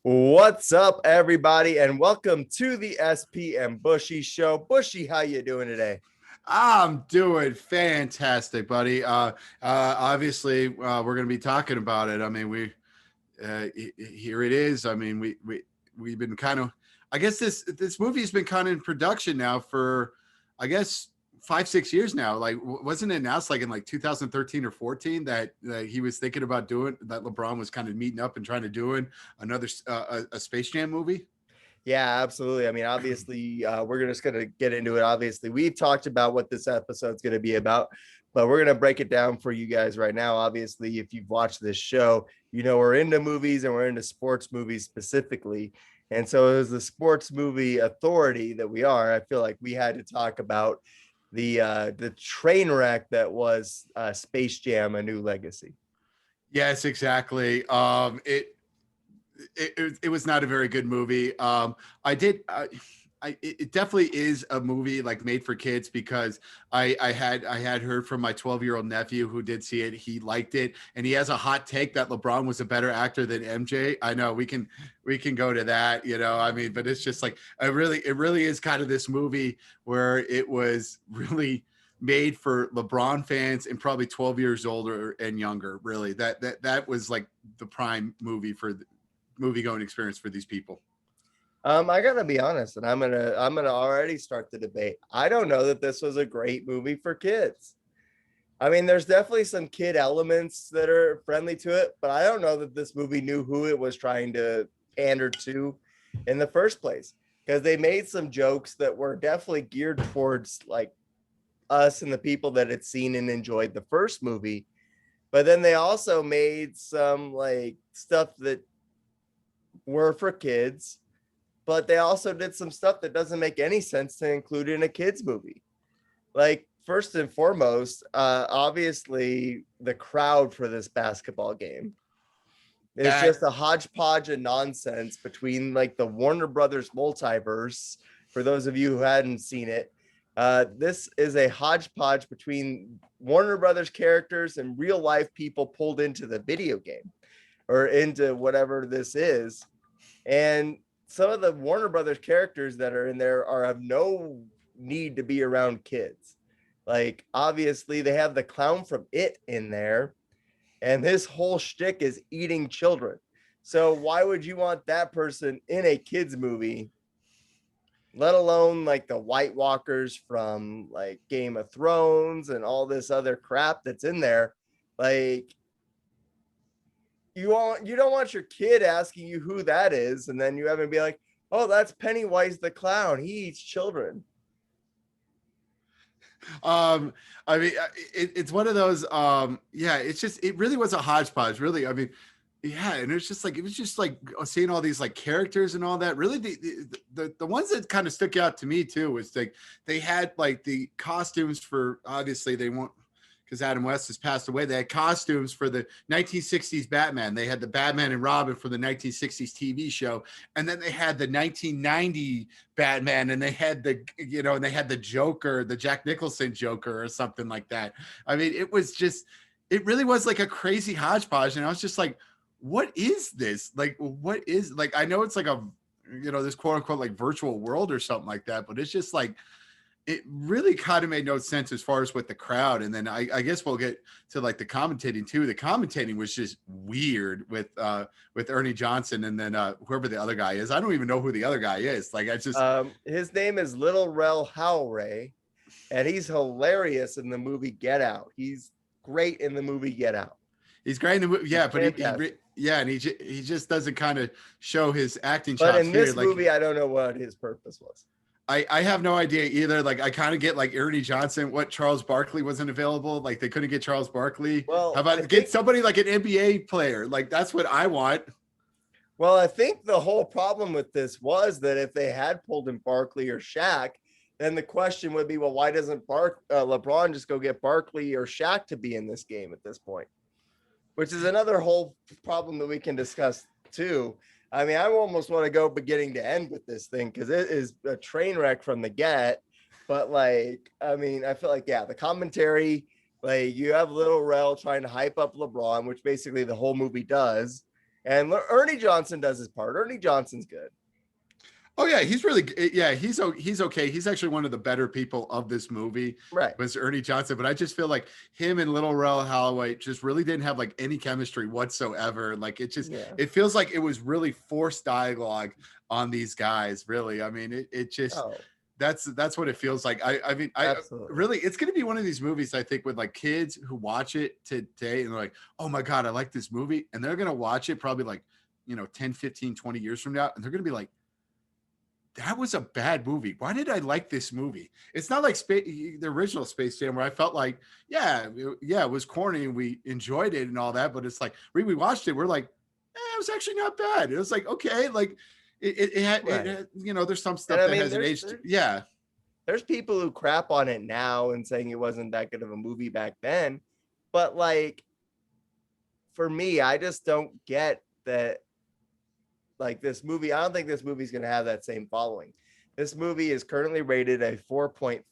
What's up, everybody, and welcome to the SP and Bushy Show. Bushy, how you doing today? I'm doing fantastic, buddy. Obviously, we're going to be talking about it. I mean, here it is. I mean, we've been kind of. I guess this movie's been kind of in production now for, I guess, 5-6 years now. Like, wasn't it announced like in like 2013 or 14 that he was thinking about doing that? LeBron was kind of meeting up and trying to doing another a Space Jam movie. Yeah, absolutely. I mean, obviously, we're just going to get into it. Obviously, we've talked about what this episode's going to be about, but we're going to break it down for you guys right now. Obviously, if you've watched this show, you know we're into movies and we're into sports movies specifically. And so, as the sports movie authority that we are, I feel like we had to talk about the train wreck that was Space Jam: A New Legacy. Yes, exactly. It was not a very good movie. I did. It definitely is a movie like made for kids because I had heard from my 12-year-old nephew who did see it. He liked it, and he has a hot take that LeBron was a better actor than MJ. I know we can go to that, I mean, but it's just like it really is kind of this movie where it was really made for LeBron fans and probably 12 years older and younger. Really, that was like the prime movie for movie going experience for these people. I gotta be honest, and I'm gonna already start the debate. I don't know that this was a great movie for kids. I mean, there's definitely some kid elements that are friendly to it, but I don't know that this movie knew who it was trying to pander to in the first place. Because they made some jokes that were definitely geared towards like us and the people that had seen and enjoyed the first movie. But then they also made some like stuff that were for kids, but they also did some stuff that doesn't make any sense to include in a kids movie. Like first and foremost, obviously the crowd for this basketball game is That just a hodgepodge of nonsense between like the Warner Brothers multiverse. For those of you who hadn't seen it, this is a hodgepodge between Warner Brothers characters and real life people pulled into the video game or into whatever this is. And some of the Warner Brothers characters that are in there are of no need to be around kids. Like obviously they have the clown from It in there, and this whole shtick is eating children. So why would you want that person in a kids movie? Let alone like the White Walkers from like Game of Thrones and all this other crap that's in there. Like you don't want your kid asking you who that is, and then you have to be like, oh, that's Pennywise the clown. He eats children. um I mean, it's one of those. Yeah, it's just, it really was a hodgepodge, really. I mean, yeah, and it was just like seeing all these like characters and all that. Really, the ones that kind of stuck out to me too was like they had like the costumes for, obviously they won't, because Adam West has passed away. They had costumes for the 1960s Batman. They had the Batman and Robin for the 1960s TV show, and then they had the 1990 Batman, and they had and they had the Joker, the Jack Nicholson Joker, or something like that. I mean, it really was like a crazy hodgepodge, and I was just like, what is this? Like, what is, like, I know it's like a, this quote unquote like virtual world or something like that, but it's just like, it really kind of made no sense as far as with the crowd. And then I guess we'll get to like the commentating too. The commentating was just weird with Ernie Johnson, and then whoever the other guy is. I don't even know who the other guy is. Like, I just His name is Little Rel Howray, and he's hilarious in the movie Get Out. He's great in the movie Get Out. he's great in the movie. Yeah, but yeah, and he just doesn't kind of show his acting But chops in here. this Like, movie, I don't know what his purpose was. I have no idea either. Like, I kind of get like Ernie Johnson, what Charles Barkley wasn't available. Like, they couldn't get Charles Barkley. How Well, about get somebody like an NBA player? Like, that's what I want. I think the whole problem with this was that if they had pulled in Barkley or Shaq, then the question would be, well, why doesn't LeBron just go get Barkley or Shaq to be in this game at this point? Which is another whole problem that we can discuss too. I mean, I almost want to go beginning to end with this thing because it is a train wreck from the get. But like, I mean, I feel like, yeah, the commentary, like you have Little Rel trying to hype up LeBron, which basically the whole movie does. And Ernie Johnson does his part. Ernie Johnson's good. Oh yeah, he's really yeah, he's okay. He's actually one of the better people of this movie Right. was Ernie Johnson, but I just feel like him and Little Rel Holloway just really didn't have like any chemistry whatsoever. Like Yeah. it feels like it was really forced dialogue on these guys, really. I mean, it just Oh, that's what it feels like. I mean, I absolutely. really it's going to be one of these movies I think with like kids who watch it today and they're like, "Oh my god, I like this movie." And they're going to watch it probably like, 10, 15, 20 years from now and they're going to be like, that was a bad movie. Why did I like this movie? It's not like the original Space Jam where I felt like, it was corny and we enjoyed it and all that. But it's like we watched it, we're like, it was actually not bad. It was like okay, like it had, Right. there's some And stuff I that mean, hasn't aged. Yeah, there's people who crap on it now and saying it wasn't that good of a movie back then. But like, for me, I just don't get that. Like this movie, I don't think this movie's going to have that same following. This movie is currently rated a 4.3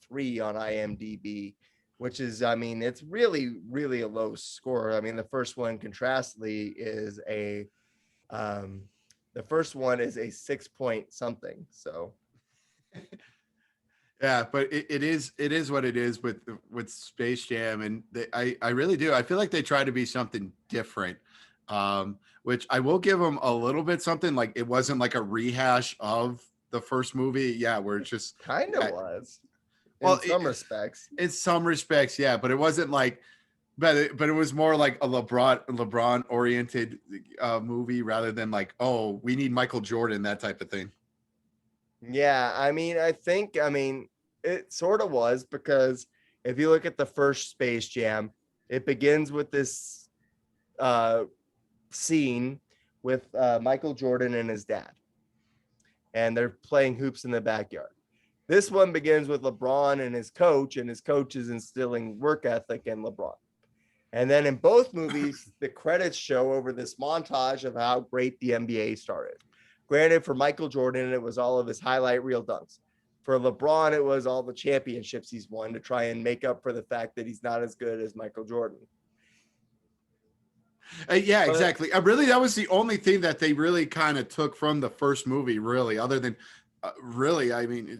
on IMDb, which is, I mean, it's really, really a low score. I mean, the first one, contrastly, is the first one is a 6 point something. So, yeah, but it is what it is with Space Jam, and I really do. I feel like they try to be something different, which I will give them a little bit something. Like it wasn't like a rehash of the first movie. Yeah, where it's just kind of yeah, was in well, some respects. in some respects, yeah, but it wasn't like, but it was more like a LeBron oriented movie rather than like, oh, we need Michael Jordan, that type of thing. Yeah, I mean, I mean, it sort of was because if you look at the first Space Jam, it begins with this uh, scene with Michael Jordan and his dad, and they're playing hoops in the backyard. This one begins with LeBron and his coach is instilling work ethic in LeBron. And then in both movies, the credits show over this montage of how great the NBA started. Granted, for Michael Jordan, it was all of his highlight reel dunks. For LeBron, it was all the championships he's won to try and make up for the fact that he's not as good as Michael Jordan. Yeah, But exactly. Really, that was the only thing that they really kind of took from the first movie, really, other than really, I mean,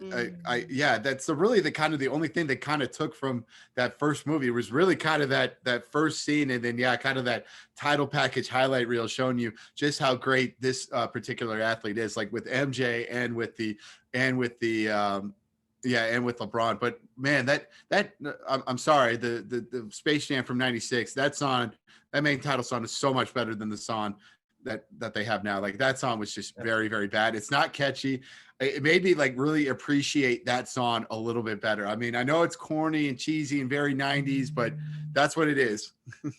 yeah, that's the kind of the only thing they kind of took from that first movie was really kind of that first scene, and then yeah, kind of that title package highlight reel showing you just how great this particular athlete is, like with MJ and with the yeah, and with LeBron. But man, I'm sorry, the Space Jam from '96, that song, that main title song is so much better than the song that they have now. Like that song was just very, very bad. It's not catchy. It made me like really appreciate that song a little bit better. I mean, I know it's corny and cheesy and very 90s, but that's what it is. It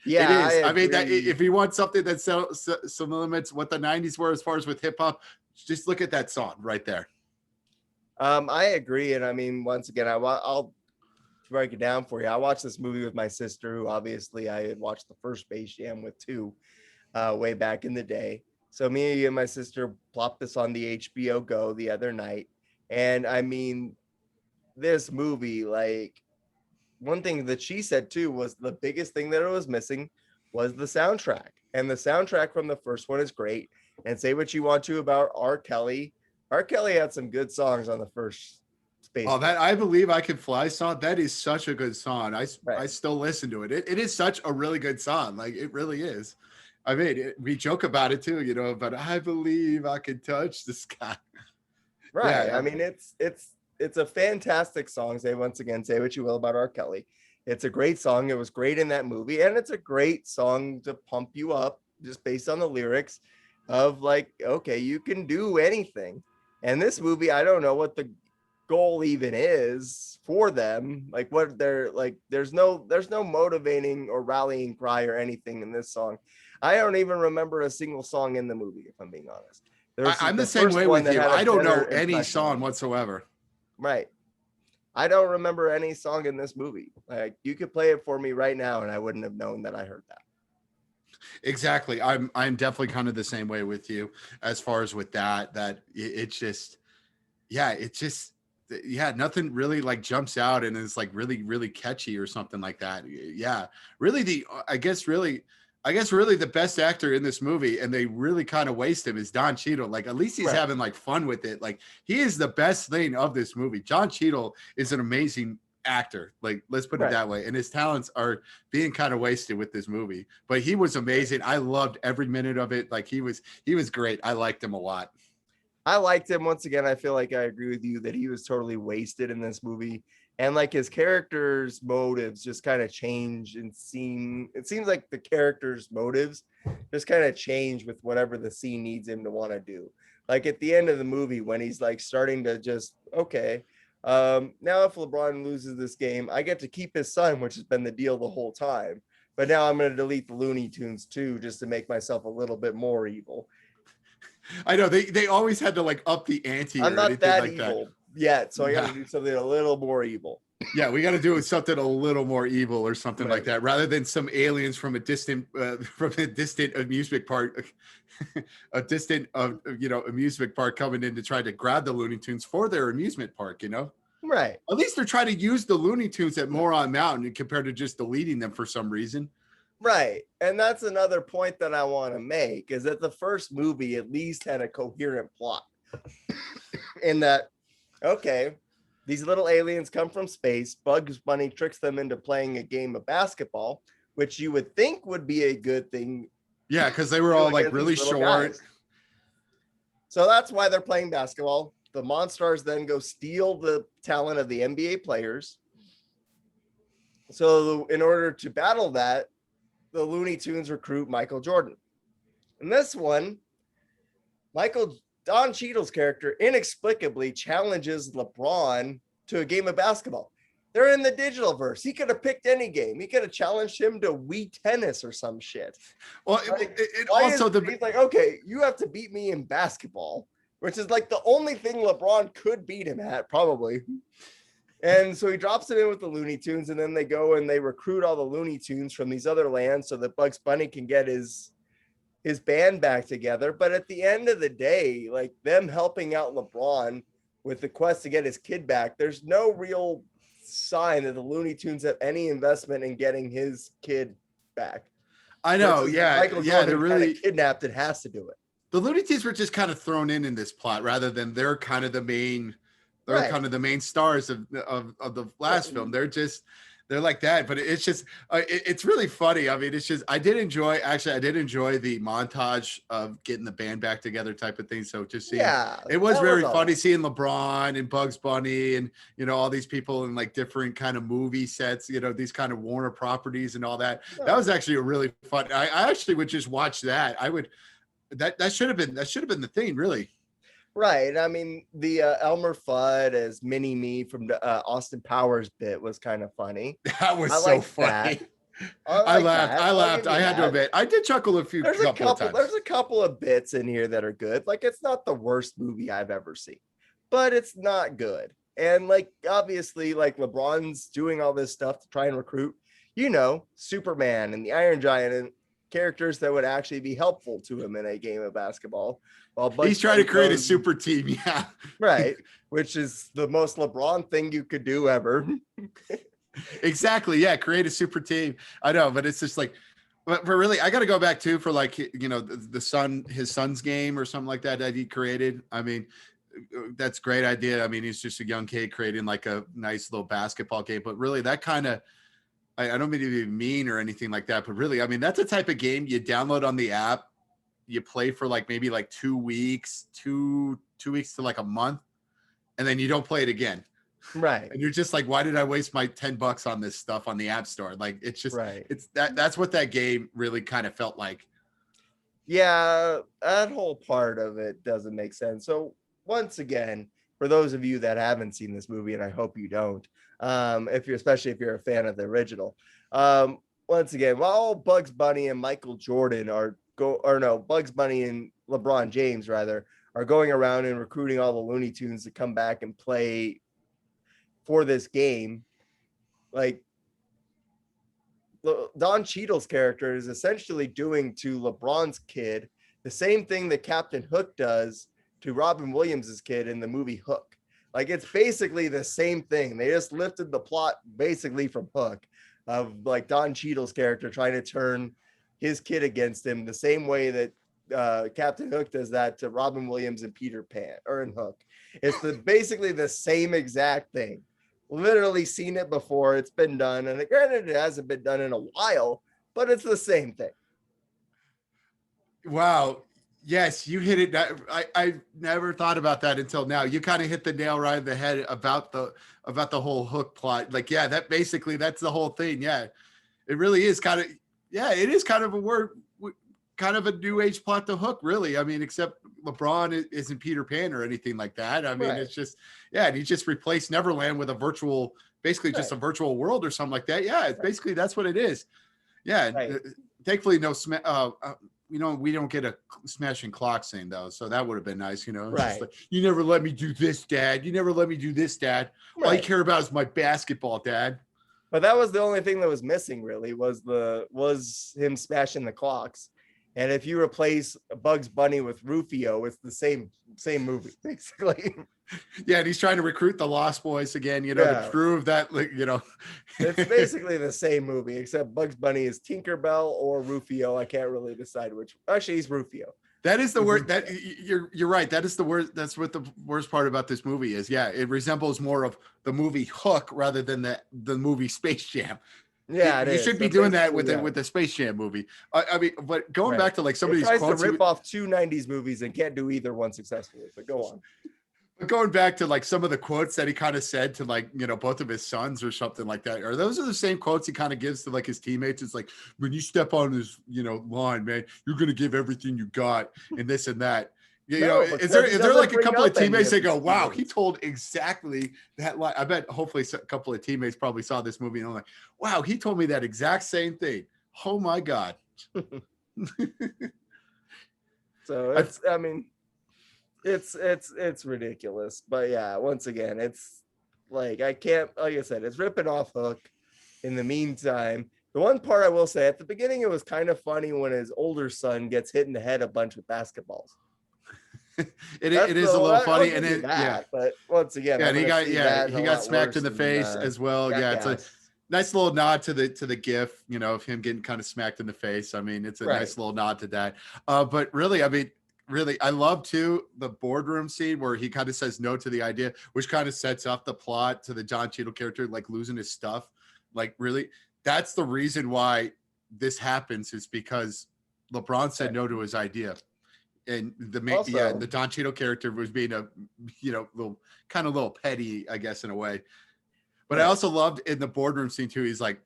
yeah, I is. I mean, that agree. if you want something that some limits what the 90s were as far as with hip hop, just look at that song right there. I agree. And I mean, once again, I'll break it down for you. I watched this movie with my sister, who obviously I had watched the first Space Jam with too, way back in the day. So me and my sister plopped this on the HBO Go the other night. And I mean, this movie, like, one thing that she said too was the biggest thing that it was missing was the soundtrack. And the soundtrack from the first one is great. And say what you want to about R. Kelly. R. Kelly had some good songs on the first Space Oh, Jam. that I Believe I Can Fly song, that is such a good song. I Right. still listen to it. It is such a really good song. Like it really is. I mean, we joke about it too, but I believe I can touch the sky. Right. Yeah. I mean, it's a fantastic song. Say once again, say what you will about R. Kelly. It's a great song. It was great in that movie, and it's a great song to pump you up just based on the lyrics of like, okay, you can do anything. And this movie, I don't know what the goal even is for them. Like what they're like, there's no motivating or rallying cry or anything in this song. I don't even remember a single song in the movie, if I'm being honest. There's I'm the the same first way one with that you. had a I don't know better any impression song on me. whatsoever. Right. I don't remember any song in this movie. Like you could play it for me right now, and I wouldn't have known that I heard that. Exactly. I'm definitely kind of the same way with you as far as with it's just, yeah, it's just, yeah, nothing really like jumps out and is like really, really catchy or something like that. Yeah. Really I guess really I guess really the best actor in this movie, and they really kind of waste him, is Don Cheadle. Like at least he's Right. having like fun with it. Like he is the best thing of this movie. John Cheadle is an amazing actor. Like let's put it Right. that way. And his talents are being kind of wasted with this movie. But he was amazing. I loved every minute of it. Like he was great. I liked him a lot. I liked him. Once again, I feel like I agree with you that he was totally wasted in this movie. And like his character's motives just kind of change and it seems like the character's motives just kind of change with whatever the scene needs him to want to do. Like at the end of the movie, when he's like starting to just, okay, now if LeBron loses this game, I get to keep his son, which has been the deal the whole time. But now I'm going to delete the Looney Tunes too, just to make myself a little bit more evil. I know they always had to like up the ante. I'm or not anything that like evil that. yet, so I got to do something a little more evil. Yeah, we got to do something a little more evil or something like that, rather than some aliens from a distant amusement park, a distant amusement park coming in to try to grab the Looney Tunes for their amusement park. Right. At least they're trying to use the Looney Tunes at Moron Mountain compared to just deleting them for some reason. Right. And that's another point that I want to make is that the first movie at least had a coherent plot. In that, okay, these little aliens come from space. Bugs Bunny tricks them into playing a game of basketball, which you would think would be a good thing. Yeah, because they were all like really short. Guys. So that's why they're playing basketball. The Monstars then go steal the talent of the NBA players. So in order to battle that, the Looney Tunes recruit Michael Jordan. In this one, Don Cheadle's character inexplicably challenges LeBron to a game of basketball. They're in the digital verse. He could have picked any game. He could have challenged him to Wii tennis or some shit. Well, he's like, okay, you have to beat me in basketball, which is like the only thing LeBron could beat him at, probably. And so he drops it in with the Looney Tunes, and then they go and they recruit all the Looney Tunes from these other lands so that Bugs Bunny can get his band back together. But at the end of the day, like them helping out LeBron with the quest to get his kid back, there's no real sign that the Looney Tunes have any investment in getting his kid back. I know, Michael Jordan they're really kidnapped and has to do it. The Looney Tunes were just kind of thrown in this plot rather than they're kind of the main. They're kind of the main stars of the last film. They're like that, but it's just it's really funny. I mean, it's just I did enjoy the montage of getting the band back together type of thing. So just seeing, it was very funny seeing LeBron and Bugs Bunny and all these people in like different kind of movie sets, these kind of Warner properties and all that. Oh. That was actually a really fun. I actually would just watch that. I would that should have been the thing, really. Right. I mean, the Elmer Fudd as Mini Me from the Austin Powers bit was kind of funny. That was so funny. I laughed. I had to admit, I did chuckle a few. There's a couple of bits in here that are good. Like, it's not the worst movie I've ever seen, but it's not good. And like, obviously, like LeBron's doing all this stuff to try and recruit, Superman and the Iron Giant and characters that would actually be helpful to him in a game of basketball. He's trying to create a super team, yeah. Right, which is the most LeBron thing you could do ever. Exactly, yeah, create a super team. I know, but it's just like, but really, I got to go back too for like, his son's game or something like that he created. I mean, that's a great idea. I mean, he's just a young kid creating like a nice little basketball game, but really that kind of, I don't mean to be mean or anything like that, but really, I mean, that's a type of game you download on the app, you play for like maybe like 2 weeks, two weeks to like a month, and then you don't play it again. Right. And you're just like, why did I waste my $10 on this stuff on the App Store? Like, it's just, it's that's what that game really kind of felt like. Yeah, that whole part of it doesn't make sense. So once again, for those of you that haven't seen this movie, and I hope you don't, especially if you're a fan of the original, once again, while Bugs Bunny and Michael Jordan Bugs Bunny and LeBron James rather are going around and recruiting all the Looney Tunes to come back and play for this game, like Don Cheadle's character is essentially doing to LeBron's kid the same thing that Captain Hook does to Robin Williams's kid in the movie Hook. Like, it's basically the same thing. They just lifted the plot basically from Hook, of like Don Cheadle's character trying to turn his kid against him the same way that Captain Hook does that to Robin Williams and Peter Pan or in Hook. It's basically the same exact thing. Literally seen it before. It's been done, and granted, it hasn't been done in a while, but it's the same thing. Wow. Yes, you hit it. I never thought about that until now. You kind of hit the nail right in the head about the whole Hook plot. Like, yeah, that's the whole thing. Yeah, it really is kind of, yeah, it is kind of kind of a new age plot to Hook, really. I mean, except LeBron isn't Peter Pan or anything like that. I mean, It's just, yeah, and he just replaced Neverland with basically just a virtual world or something like that. Yeah, basically that's what it is. Yeah, thankfully we don't get a smashing clock scene though, so that would have been nice. Just like, you never let me do this, Dad. You never let me do this, Dad. All you care about is my basketball, Dad. But that was the only thing that was missing, really, was him smashing the clocks. And if you replace Bugs Bunny with Rufio, it's the same movie, basically. Yeah, and he's trying to recruit the Lost Boys again, to prove that, It's basically the same movie, except Bugs Bunny is Tinkerbell or Rufio. I can't really decide which. Actually, he's Rufio. That is the word that you're right. That is the word. That's what the worst part about this movie is. Yeah, it resembles more of the movie Hook rather than the movie Space Jam. Yeah, you should be doing that with the Space Jam movie. I mean, but going back to like some of these quotes, to rip off two 90s movies and can't do either one successfully. But go on. But going back to like some of the quotes that he kind of said to like, both of his sons or something like that, or those are the same quotes he kind of gives to like his teammates. It's like, when you step on this, line, man, you're going to give everything you got and this and that. Is there like a couple of teammates that go, wow, he told exactly that line? I bet hopefully a couple of teammates probably saw this movie and I'm like, wow, he told me that exact same thing. Oh my God. So it's ridiculous. But yeah, once again, it's like, like I said, it's ripping off Hook. In the meantime, the one part I will say, at the beginning, it was kind of funny when his older son gets hit in the head a bunch with basketballs. It is a little funny, and it but once again, he got smacked in the face as well. Yeah, it's a nice little nod to the gif, of him getting kind of smacked in the face. I mean, it's a nice little nod to that. But really, I mean, I love too the boardroom scene where he kind of says no to the idea, which kind of sets up the plot to the John Cheadle character like losing his stuff. Like, really, that's the reason why this happens, is because LeBron said no to his idea. And the Don Cheadle character was being a, little petty, I guess, in a way. But I also loved in the boardroom scene too. He's like,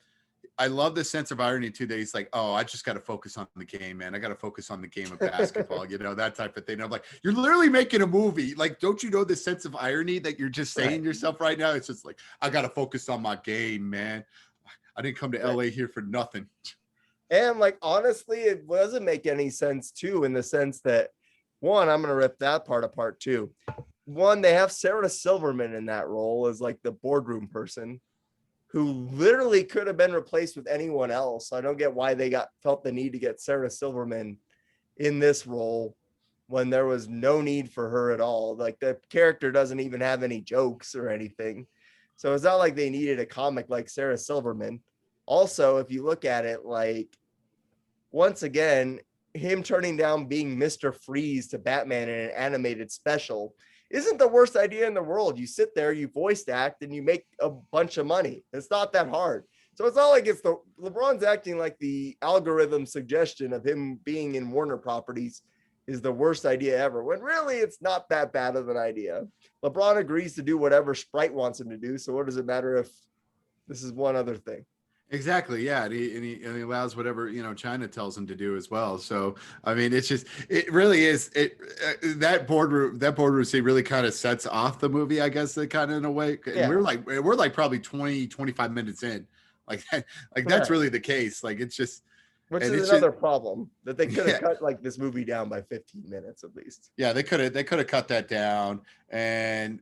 I love the sense of irony too, that he's like, oh, I just got to focus on the game, man. I got to focus on the game of basketball, that type of thing. I'm like, you're literally making a movie. Like, don't you know the sense of irony that you're just saying yourself right now? It's just like, I got to focus on my game, man. I didn't come to LA here for nothing. And like, honestly, it doesn't make any sense too, in the sense that, one, I'm going to rip that part apart too. One, they have Sarah Silverman in that role as like the boardroom person, who literally could have been replaced with anyone else. I don't get why they felt the need to get Sarah Silverman in this role when there was no need for her at all. Like, the character doesn't even have any jokes or anything. So it's not like they needed a comic like Sarah Silverman. Also, if you look at it, like, once again, him turning down being Mr. Freeze to Batman in an animated special isn't the worst idea in the world. You sit there, you voice act, and you make a bunch of money. It's not that hard. So it's not like LeBron's acting like the algorithm suggestion of him being in Warner properties is the worst idea ever, when really it's not that bad of an idea. LeBron agrees to do whatever Sprite wants him to do. So what does it matter if this is one other thing? Exactly. Yeah. And he allows whatever, China tells him to do as well. So, I mean, it really is that boardroom scene really kind of sets off the movie, I guess, that kind of in a way. And we're like probably 20, 25 minutes in, that's really the case. Like, it's just, which is another problem, that they could have cut like this movie down by 15 minutes at least. Yeah. They could have cut that down. And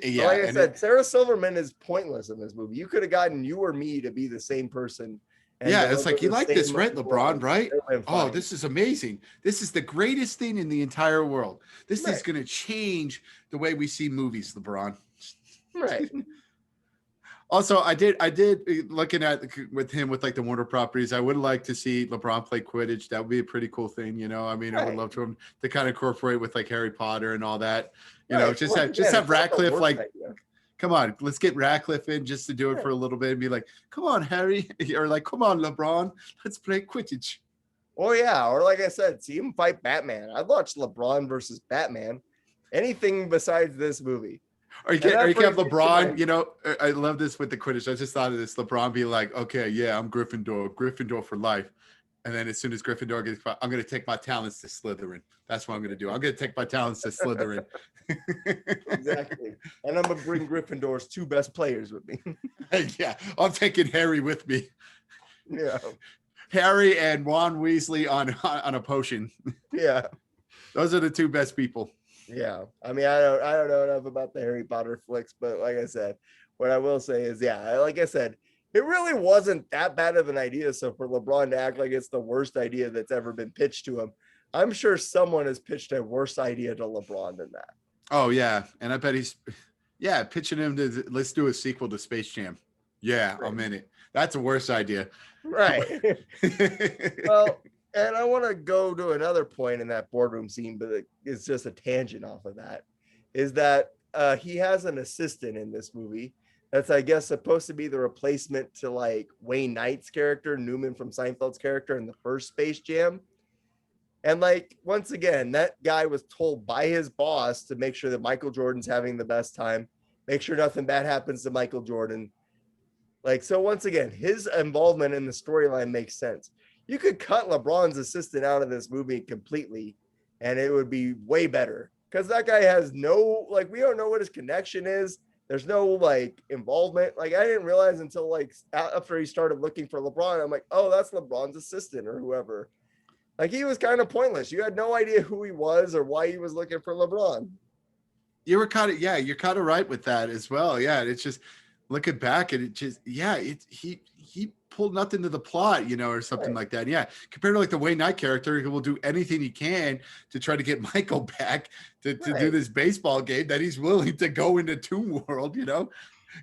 yeah, like I said, Sarah Silverman is pointless in this movie. You could have gotten you or me to be the same person. Yeah, it's like, you like this, right, LeBron, right? Oh, this is amazing. This is the greatest thing in the entire world. This is going to change the way we see movies, LeBron. Right. Also, I did looking at with him with like the Warner properties. I would like to see LeBron play Quidditch. That would be a pretty cool thing, you know. I mean, I would Right. love to him to kind of incorporate with like Harry Potter and all that. You know, Right. Once just again, have it's not the Ratcliffe worst like, idea. come on, let's get Ratcliffe in just to do it Yeah. for a little bit and be like, come on, Harry, or like, come on, LeBron, let's play Quidditch. Well, yeah, or like I said, see him fight Batman. I'd watch LeBron versus Batman. Anything besides this movie. Or And that you can have brings me to my LeBron, you know, I love this with the Quidditch. I just thought of this. LeBron be like, okay, yeah, I'm Gryffindor, Gryffindor for life. And then as soon as Gryffindor gets, I'm going to take my talents to Slytherin. That's what I'm going to do. I'm going to take my talents to Slytherin. exactly. And I'm gonna bring Gryffindor's two best players with me. Yeah, I'm taking Harry with me. Yeah. Harry and Ron Weasley on a potion. Yeah. Those are the two best people. Yeah. I mean, I don't know enough about the Harry Potter flicks, but like I said, what I will say is, yeah, like I said, it really wasn't that bad of an idea. So for LeBron to act like it's the worst idea that's ever been pitched to him, I'm sure someone has pitched a worse idea to LeBron than that. Oh yeah, and I bet he's pitching him to let's do a sequel to Space Jam. Yeah, Right. I'm in it. That's a worse idea. Right. Well, and I want to go to another point in that boardroom scene, but it's just a tangent off of that. Is that he has an assistant in this movie that's, I guess, supposed to be the replacement to like Wayne Knight's character, Newman from Seinfeld's character in the first Space Jam. And like, once again, that guy was told by his boss to make sure that Michael Jordan's having the best time, make sure nothing bad happens to Michael Jordan. Like, so once again, his involvement in the storyline makes sense. You could cut LeBron's assistant out of this movie completely, and it would be way better. Because that guy has no, like, we don't know what his connection is. There's no like involvement. Like, I didn't realize until like after he started looking for LeBron, I'm like, oh, that's LeBron's assistant or whoever. Like, he was kind of pointless. You had no idea who he was or why he was looking for LeBron. You were kind of you're kind of right with that as well. Yeah, it's just looking back and it just he pulled nothing to the plot, you know, or something like that. Yeah, compared to like the Wayne Knight character, who will do anything he can to try to get Michael back to do this baseball game, that he's willing to go into Toon World, you know,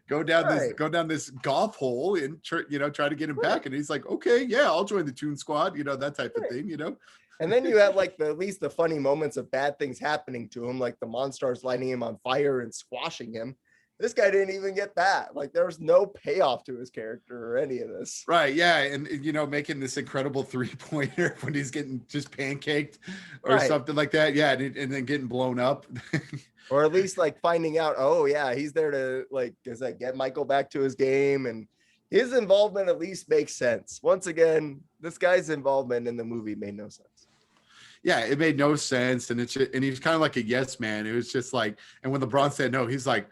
go down this golf hole and try to get him back. And he's like, okay, yeah, I'll join the Toon Squad, you know, that type of thing, you know. And then you had like at least the funny moments of bad things happening to him, like the Monstars lighting him on fire and squashing him. This guy didn't even get that. Like, there was no payoff to his character or any of this. Right. Yeah. And, you know, making this incredible 3-pointer when he's getting just pancaked or something like that. Yeah. And then getting blown up. Or at least like finding out, oh, yeah, he's there to like, get Michael back to his game. And his involvement at least makes sense. Once again, this guy's involvement in the movie made no sense. Yeah, it made no sense. And and he was kind of like a yes man. It was just like, and when LeBron said no, he's like,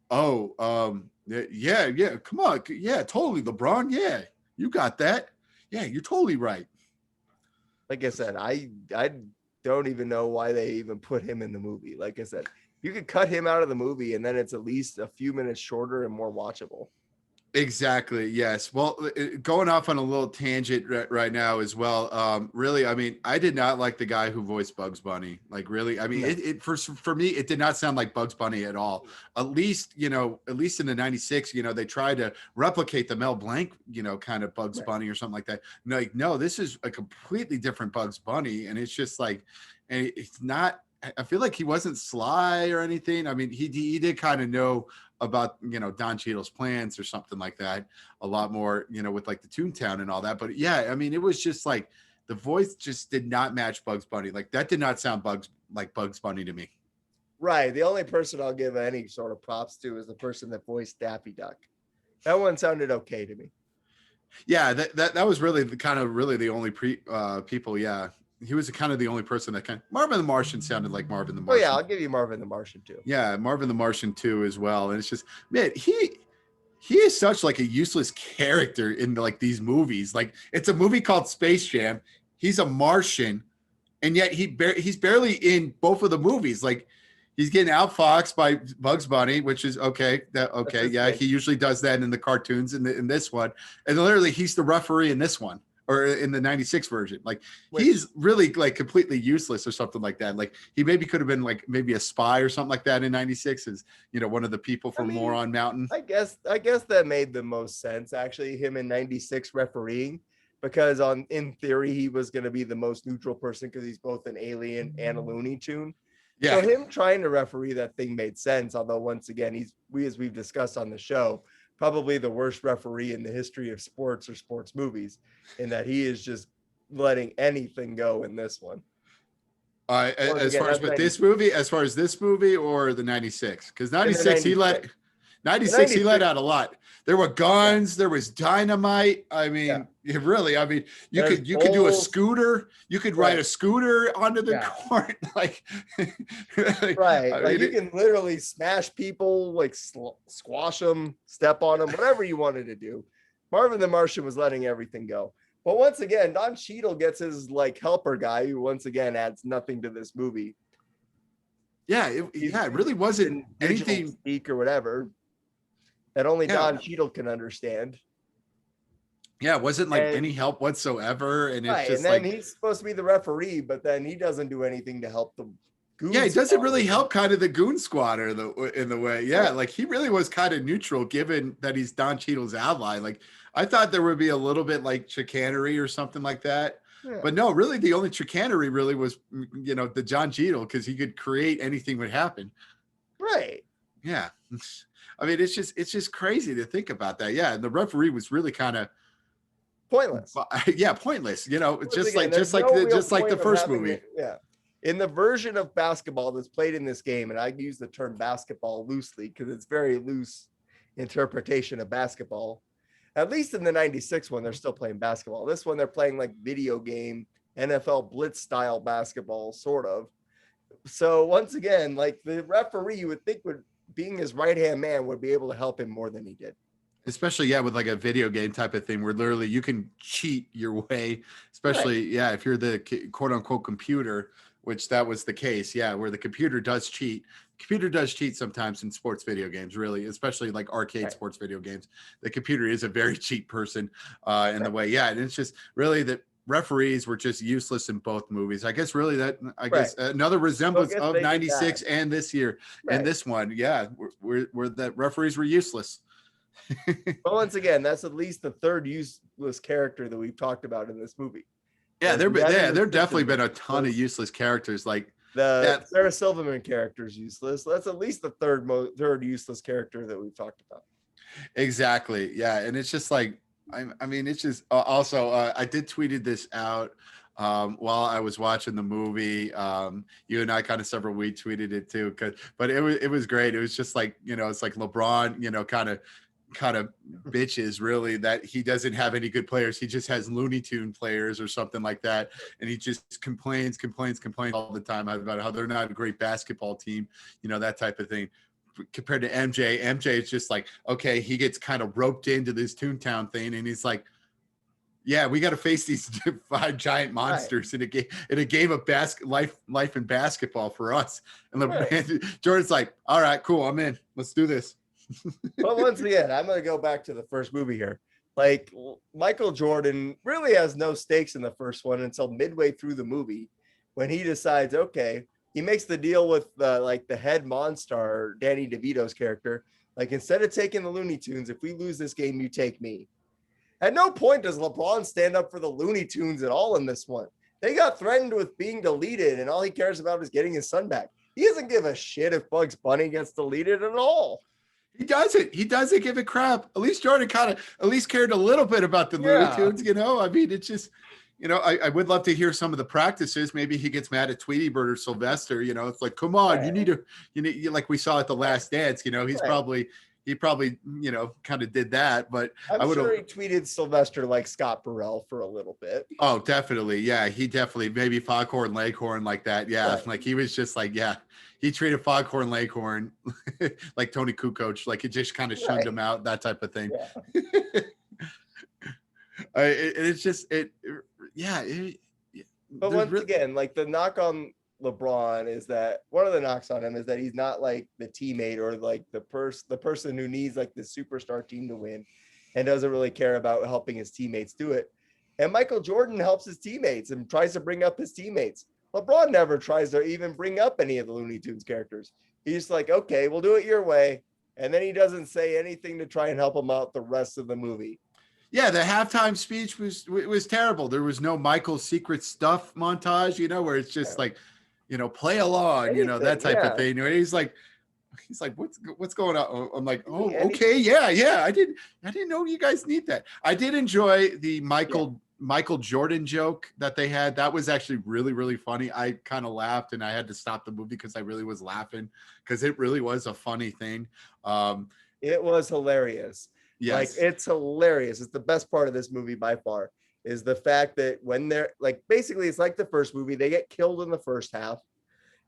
oh, yeah, come on. Yeah, totally, LeBron. Yeah, you got that. Yeah, you're totally right. Like I said, I don't even know why they even put him in the movie. Like I said, you could cut him out of the movie and then it's at least a few minutes shorter and more watchable. Exactly. Yes. Well, going off on a little tangent right now as well. Really, I mean, I did not like the guy who voiced Bugs Bunny. Like, really, I mean, for me, it did not sound like Bugs Bunny at all. At least in the '96, you know, they tried to replicate the Mel Blanc, you know, kind of Bugs Bunny or something like that. No, this is a completely different Bugs Bunny, and it's just like, and it's not. I feel like he wasn't sly or anything. I mean, he did kind of know about, you know, Don Cheadle's plans or something like that a lot more, you know, with like the Toontown and all that. But yeah, I mean, it was just like the voice just did not match Bugs Bunny. Like, that did not sound like Bugs Bunny to me. Right. The only person I'll give any sort of props to is the person that voiced Daffy Duck. That one sounded okay to me. Yeah, that was really the only people. Yeah. He was kind of the only person that Marvin the Martian sounded like Marvin the Martian. Oh yeah, I'll give you Marvin the Martian too. Yeah, Marvin the Martian too as well. And it's just, man, he is such like a useless character in like these movies. Like, it's a movie called Space Jam. He's a Martian, and yet he's barely in both of the movies. Like, he's getting outfoxed by Bugs Bunny, which is okay. Yeah, he usually does that in the cartoons in this one. And literally, he's the referee in this one. or in the 96 version. Like Which he's really like completely useless or something like that. Like he maybe could have been like maybe a spy or something like that in 96 as, one of the people I from mean, Moron Mountain. I guess that made the most sense actually. Him in '96 refereeing, because in theory he was going to be the most neutral person because he's both an alien and a Looney Tune. So Yeah. him trying to referee that thing made sense. Although once again, as we've discussed on the show, probably the worst referee in the history of sports or sports movies, in that he is just letting anything go in this one. Once As again, far as that's with 90, this movie, as far as this movie or the 96, because in the 96 he let 96. The 96 he let 96, out a lot. There were yeah, guns, there was dynamite. I yeah. mean, really, I mean, you There's could do a bowls, scooter, you could ride right? a scooter onto the Yeah, court, like, really, right. I Like mean, you can literally smash people, like squash them, step on them, whatever you wanted to do. Marvin the Martian was letting everything go. But once again, Don Cheadle gets his like helper guy, who once again adds nothing to this movie. it really He's wasn't using digital anything. speak or whatever that only Yeah, Don Cheadle can understand. yeah, it wasn't like any And help whatsoever, and it's right, and just then like, he's supposed to be the referee, but then he doesn't do anything to help the yeah, goon it doesn't squad. really help kind of the goon squad or in the way. Yeah, like he really was kind of neutral given that he's Don Cheadle's ally. Like I thought there would be a little bit like chicanery or something like that. Yeah, But no, really the only chicanery really was the John Cheadle, because he could create anything would happen. right. Yeah. I mean, it's just crazy to think about that. Yeah. And the referee was really kind of Pointless. yeah, pointless, Once just again, like there's no real just like the point of first having movie. it. Yeah. In the version of basketball that's played in this game, and I use the term basketball loosely because it's very loose interpretation of basketball. At least in the 96 one, they're still playing basketball. This one, they're playing like video game, NFL blitz style basketball, sort of. So once again, like the referee, you would think would being his right hand man would be able to help him more than he did. Especially, yeah, with like a video game type of thing where literally you can cheat your way, Right. especially, yeah, if you're the quote unquote computer, which that was the case, yeah, where the computer does cheat. Computer does cheat sometimes in sports video games, really, especially like arcade Right. sports video games. The computer is a very cheat person in the Right. way, yeah, and it's just really that referees were just useless in both movies. I guess really I Right. guess another So I resemblance guess of they did 96 that. and this year and Right. this one, yeah, where that referees were useless. But once again, that's at least the third useless character that we've talked about in this movie. Yeah, The Ned in the there definitely Simpsons been is a ton of useless. useless characters like The that. Sarah Silverman character is useless. That's at least the third useless character that we've talked about. Exactly. Yeah, and it's just like I mean, it's just also I did tweeted this out while I was watching the movie. You and I kind of several we tweeted it too, but it was great. It was just like it's like LeBron, kind of bitches really that he doesn't have any good players. He just has Looney Tune players or something like that. And he just complains all the time about how they're not a great basketball team, that type of thing. Compared to MJ is just like, okay, he gets kind of roped into this Toontown thing. And he's like, yeah, we got to face these 5 giant Right. monsters in a game of life and basketball for us. And Right. Jordan's like, all right, cool, I'm in. Let's do this. But once again, I'm going to go back to the first movie here. Like Michael Jordan really has no stakes in the first one until midway through the movie when he decides, okay, he makes the deal with like the head monster, Danny DeVito's character. Like instead of taking the Looney Tunes, if we lose this game, you take me. At no point does LeBron stand up for the Looney Tunes at all in this one. They got threatened with being deleted, and all he cares about is getting his son back. He doesn't give a shit if Bugs Bunny gets deleted at all. He doesn't. He doesn't give a crap. At least Jordan kind of at least cared a little bit about the Looney Yeah. Tunes. I mean, it's just, I would love to hear some of the practices. Maybe he gets mad at Tweety Bird or Sylvester. It's like, come on, Right. you need, like we saw at the Last Dance. Right. He probably, kind of did that. But I I'm would have. sure he tweeted Sylvester like Scott Burrell for a little bit. Oh, definitely. Yeah, he definitely maybe Foghorn Leghorn like that. Yeah, Right. like he was just like, yeah, he treated Foghorn Leghorn like Tony Kukoc, like it just kind of shunned Right. him out, that type of thing. Yeah. It's just yeah. But once again, like the knock on LeBron is that one of the knocks on him is that he's not like the teammate or like the person who needs like the superstar team to win and doesn't really care about helping his teammates do it. And Michael Jordan helps his teammates and tries to bring up his teammates. LeBron never tries to even bring up any of the Looney Tunes characters. He's like, okay, we'll do it your way. And then he doesn't say anything to try and help him out the rest of the movie. Yeah, the halftime speech was terrible. There was no Michael's secret stuff montage, where it's just like, play along, that type of thing. Where he's like, what's going on? I'm like, oh, okay, yeah. I didn't know you guys need that. I did enjoy the Michael Jordan joke that they had. That was actually really, really funny. I kind of laughed and I had to stop the movie because I really was laughing because it really was a funny thing. It was hilarious. Yes. Like, it's hilarious. It's the best part of this movie by far, is the fact that when they're like, basically it's like the first movie, they get killed in the first half.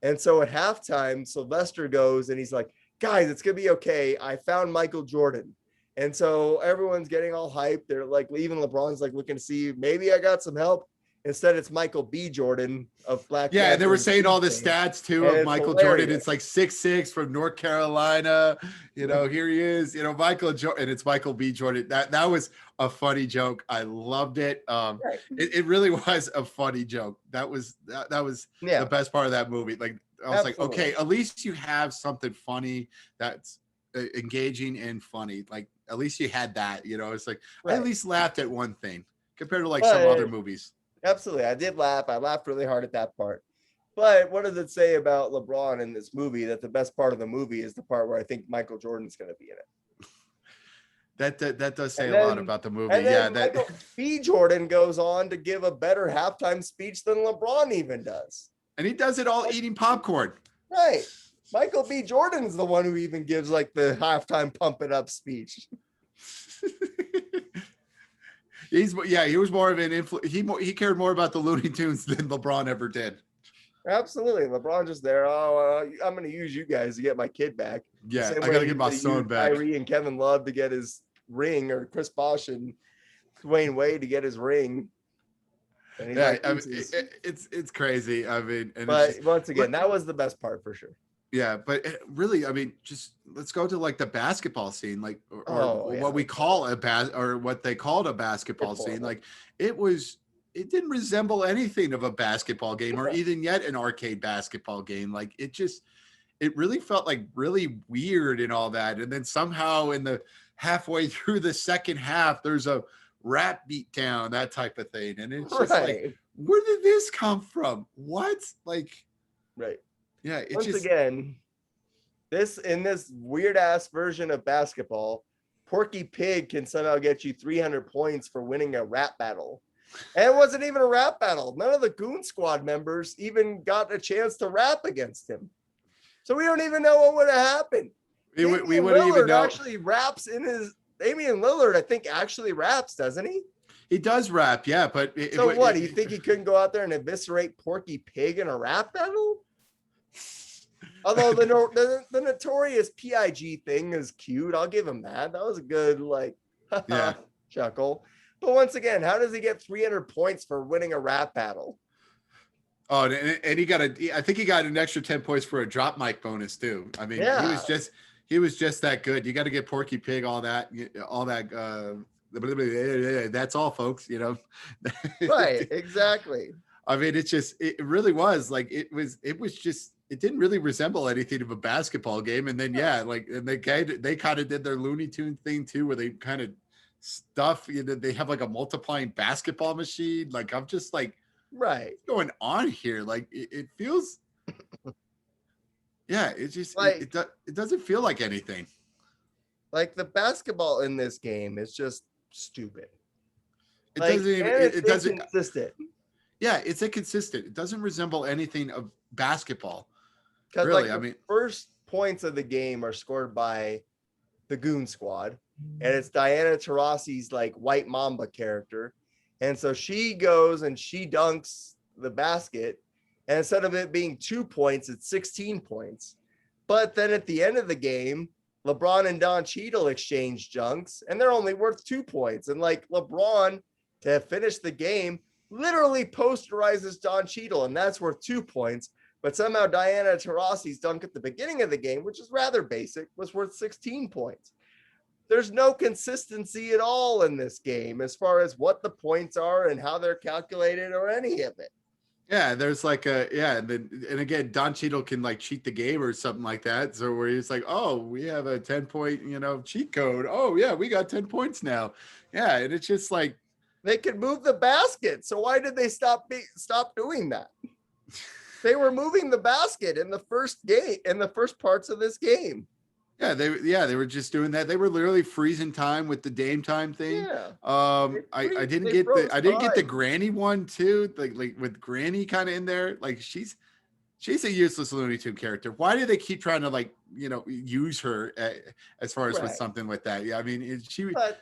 And so at halftime, Sylvester goes and he's like, guys, it's going to be okay. I found Michael Jordan. And so everyone's getting all hyped. They're like, even LeBron's like looking to see, maybe I got some help. Instead, it's Michael B. Jordan of Black. Yeah, and they were saying all the stats too of Michael Jordan. It's like 6'6" from North Carolina. Here he is. Michael Jordan, and it's Michael B. Jordan. That was a funny joke. I loved it. It really was a funny joke. That was the best part of that movie. Like, I was like, okay, at least you have something funny that's engaging and funny. Like, at least you had that. It's like I at least laughed at one thing compared to like some other movies. Absolutely. I did laugh. I laughed really hard at that part. But what does it say about LeBron in this movie that the best part of the movie is the part where I think Michael Jordan's going to be in it? That does say a lot about the movie. Yeah. Michael B. Jordan goes on to give a better halftime speech than LeBron even does. And he does it all eating popcorn. Right. Michael B. Jordan's the one who even gives like the halftime pump it up speech. He was more of an he cared more about the Looney Tunes than LeBron ever did. Absolutely. LeBron just there. I'm going to use you guys to get my kid back. Yeah, I got to get my son back. Kyrie and Kevin Love to get his ring, or Chris Bosh and Dwayne Wade to get his ring. Yeah, I mean, it's crazy. I mean, but once again, that was the best part for sure. Yeah, but really, I mean, just let's go to like the basketball scene, like or what we call or what they called a basketball scene. Like it didn't resemble anything of a basketball game or even yet an arcade basketball game. Like it really felt like really weird and all that. And then somehow in the halfway through the second half, there's a rap beat down, that type of thing. And it's just like, where did this come from? What? Like, right. Yeah, once again, this weird ass version of basketball, Porky Pig can somehow get you 300 points for winning a rap battle. And it wasn't even a rap battle. None of the Goon Squad members even got a chance to rap against him. So we don't even know what would have happened. We wouldn't even know. Actually raps in his Damian Lillard, I think, actually raps, doesn't he? He does rap, yeah. But do you think he couldn't go out there and eviscerate Porky Pig in a rap battle? Although the notorious PIG thing is cute, I'll give him that. That was a good chuckle. But once again, how does he get 300 points for winning a rap battle? Oh, and I think he got an extra 10 points for a drop mic bonus too. I mean, he was just that good. You got to get Porky Pig all that. That's all, folks. Right? Exactly. I mean, it really was like it didn't really resemble anything of a basketball game. And then and they kind of did their Looney Tune thing too, where they kind of stuff. They have like a multiplying basketball machine. Like I'm just like, right, what's going on here? Like it feels. Yeah, it just like, it doesn't feel like anything. Like the basketball in this game is just stupid. It doesn't consistent. Yeah, it's inconsistent. It doesn't resemble anything of basketball. Because really, I mean, first points of the game are scored by the Goon Squad, and it's Diana Taurasi's like White Mamba character, and so she goes and she dunks the basket, and instead of it being 2 points, it's 16 points. But then at the end of the game, LeBron and Don Cheadle exchange dunks, and they're only worth 2 points. And like LeBron, to finish the game, literally posterizes Don Cheadle, and that's worth 2 points. But somehow Diana Taurasi's dunk at the beginning of the game, which is rather basic, was worth 16 points. there's no consistency at all in this game as far as what the points are and how they're calculated or any of it. Yeah, there's like and again, Don Cheadle can like cheat the game or something like that. So where he's like, oh, we have a 10-point, cheat code. Oh yeah, we got 10 points now. Yeah, and it's just like they could move the basket. So why did they stop doing that? They were moving the basket in the first parts of this game. Yeah, they were just doing that. They were literally freezing time with the Dame time thing. Yeah. I didn't get the Granny one too. Like with Granny kind of in there. Like she's a useless Looney Tune character. Why do they keep trying to use her as far as with something like that? Yeah, I mean she's a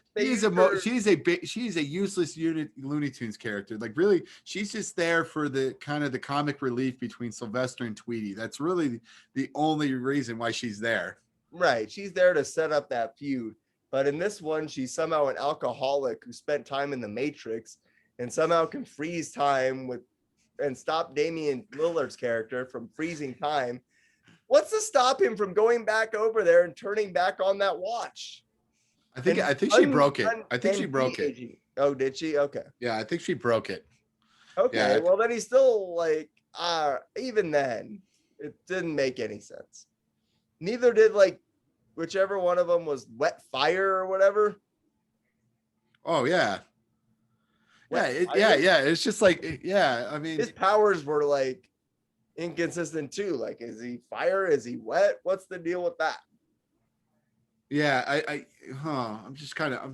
useless Looney Tunes character. Like really, she's just there for the kind of the comic relief between Sylvester and Tweety. That's really the only reason why she's there. Right. She's there to set up that feud. But in this one, she's somehow an alcoholic who spent time in the Matrix and somehow can freeze time and stop Damian Lillard's character from freezing time. What's to stop him from going back over there and turning back on that watch? I think she broke it. I think she broke it. Oh, did she? Okay. Yeah, I think she broke it. Okay. Yeah. Well, then he's still even then, it didn't make any sense. Neither did whichever one of them was Wet Fire or whatever. Oh yeah. Yeah. It's just I mean, his powers were inconsistent too. Like, is he fire? Is he wet? What's the deal with that? Yeah, I'm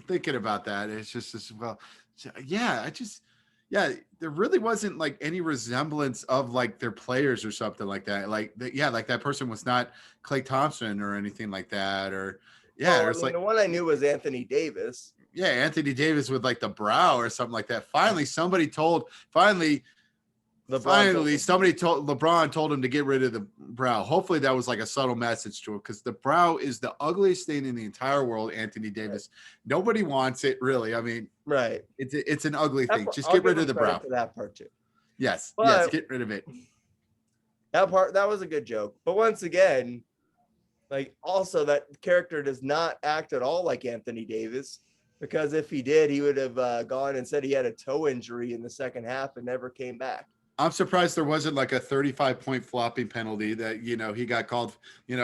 thinking about that. It's just as well. There really wasn't any resemblance of their players or something like that. That person was not Klay Thompson or anything like that. Or the one I knew was Anthony Davis. Yeah, Anthony Davis with the brow or something like that. Finally, somebody told LeBron told him to get rid of the brow. Hopefully that was a subtle message to him, because the brow is the ugliest thing in the entire world. Anthony Davis, nobody wants it, really. I mean, right? It's an ugly thing. Just get rid of the brow. For that part too. Yes, get rid of it. That was a good joke, but once again, also that character does not act at all like Anthony Davis, because if he did, he would have gone and said he had a toe injury in the second half and never came back. I'm surprised there wasn't a 35-point flopping penalty that, he got called, he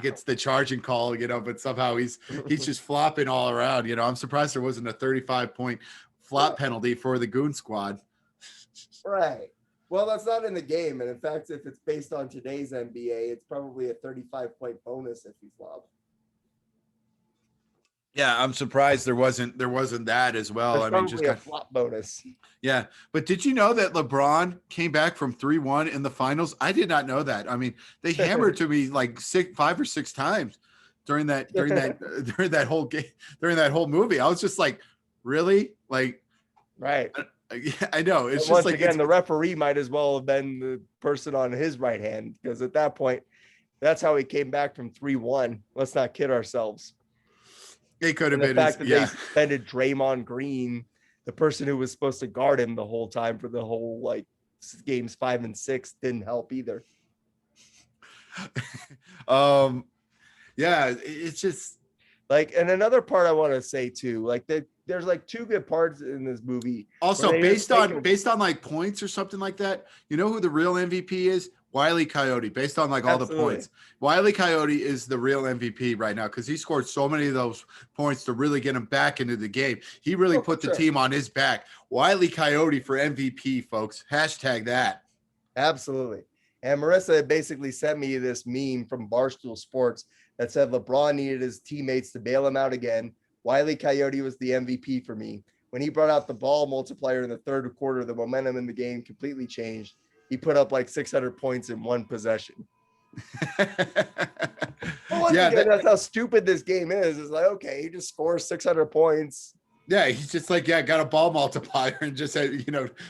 gets the charging call, but somehow he's just flopping all around. I'm surprised there wasn't a 35-point flop penalty for the Goon Squad. Right. Well, that's not in the game. And in fact, if it's based on today's NBA, it's probably a 35-point bonus if he flopped. Yeah, I'm surprised there wasn't that as well. I mean, just a flop bonus. Yeah, but did you know that LeBron came back from 3-1 in the finals? I did not know that. I mean, they hammered to me 5 or 6 times during that whole game, during that whole movie. I was just like, really? Right. I know. It's just once again, the referee might as well have been the person on his right hand, because at that point, that's how he came back from 3-1. Let's not kid ourselves. It could have been the fact that they suspended Draymond Green, the person who was supposed to guard him the whole time for the whole games 5 and 6, didn't help either. It's just and another part I want to say too, there's 2 good parts in this movie. Also, based on points or something like that, you know who the real MVP is? Wile E. Coyote, based on all the points. Wile E. Coyote is the real MVP right now, because he scored so many of those points to really get him back into the game. He really put the team on his back. Wile E. Coyote for MVP, folks. Hashtag that. Absolutely. And Marissa basically sent me this meme from Barstool Sports that said LeBron needed his teammates to bail him out again. Wile E. Coyote was the MVP for me. When he brought out the ball multiplier in the third quarter, the momentum in the game completely changed. He put up 600 points in one possession. That's how stupid this game is. It's okay, he just scores 600 points. Yeah, he's just got a ball multiplier and just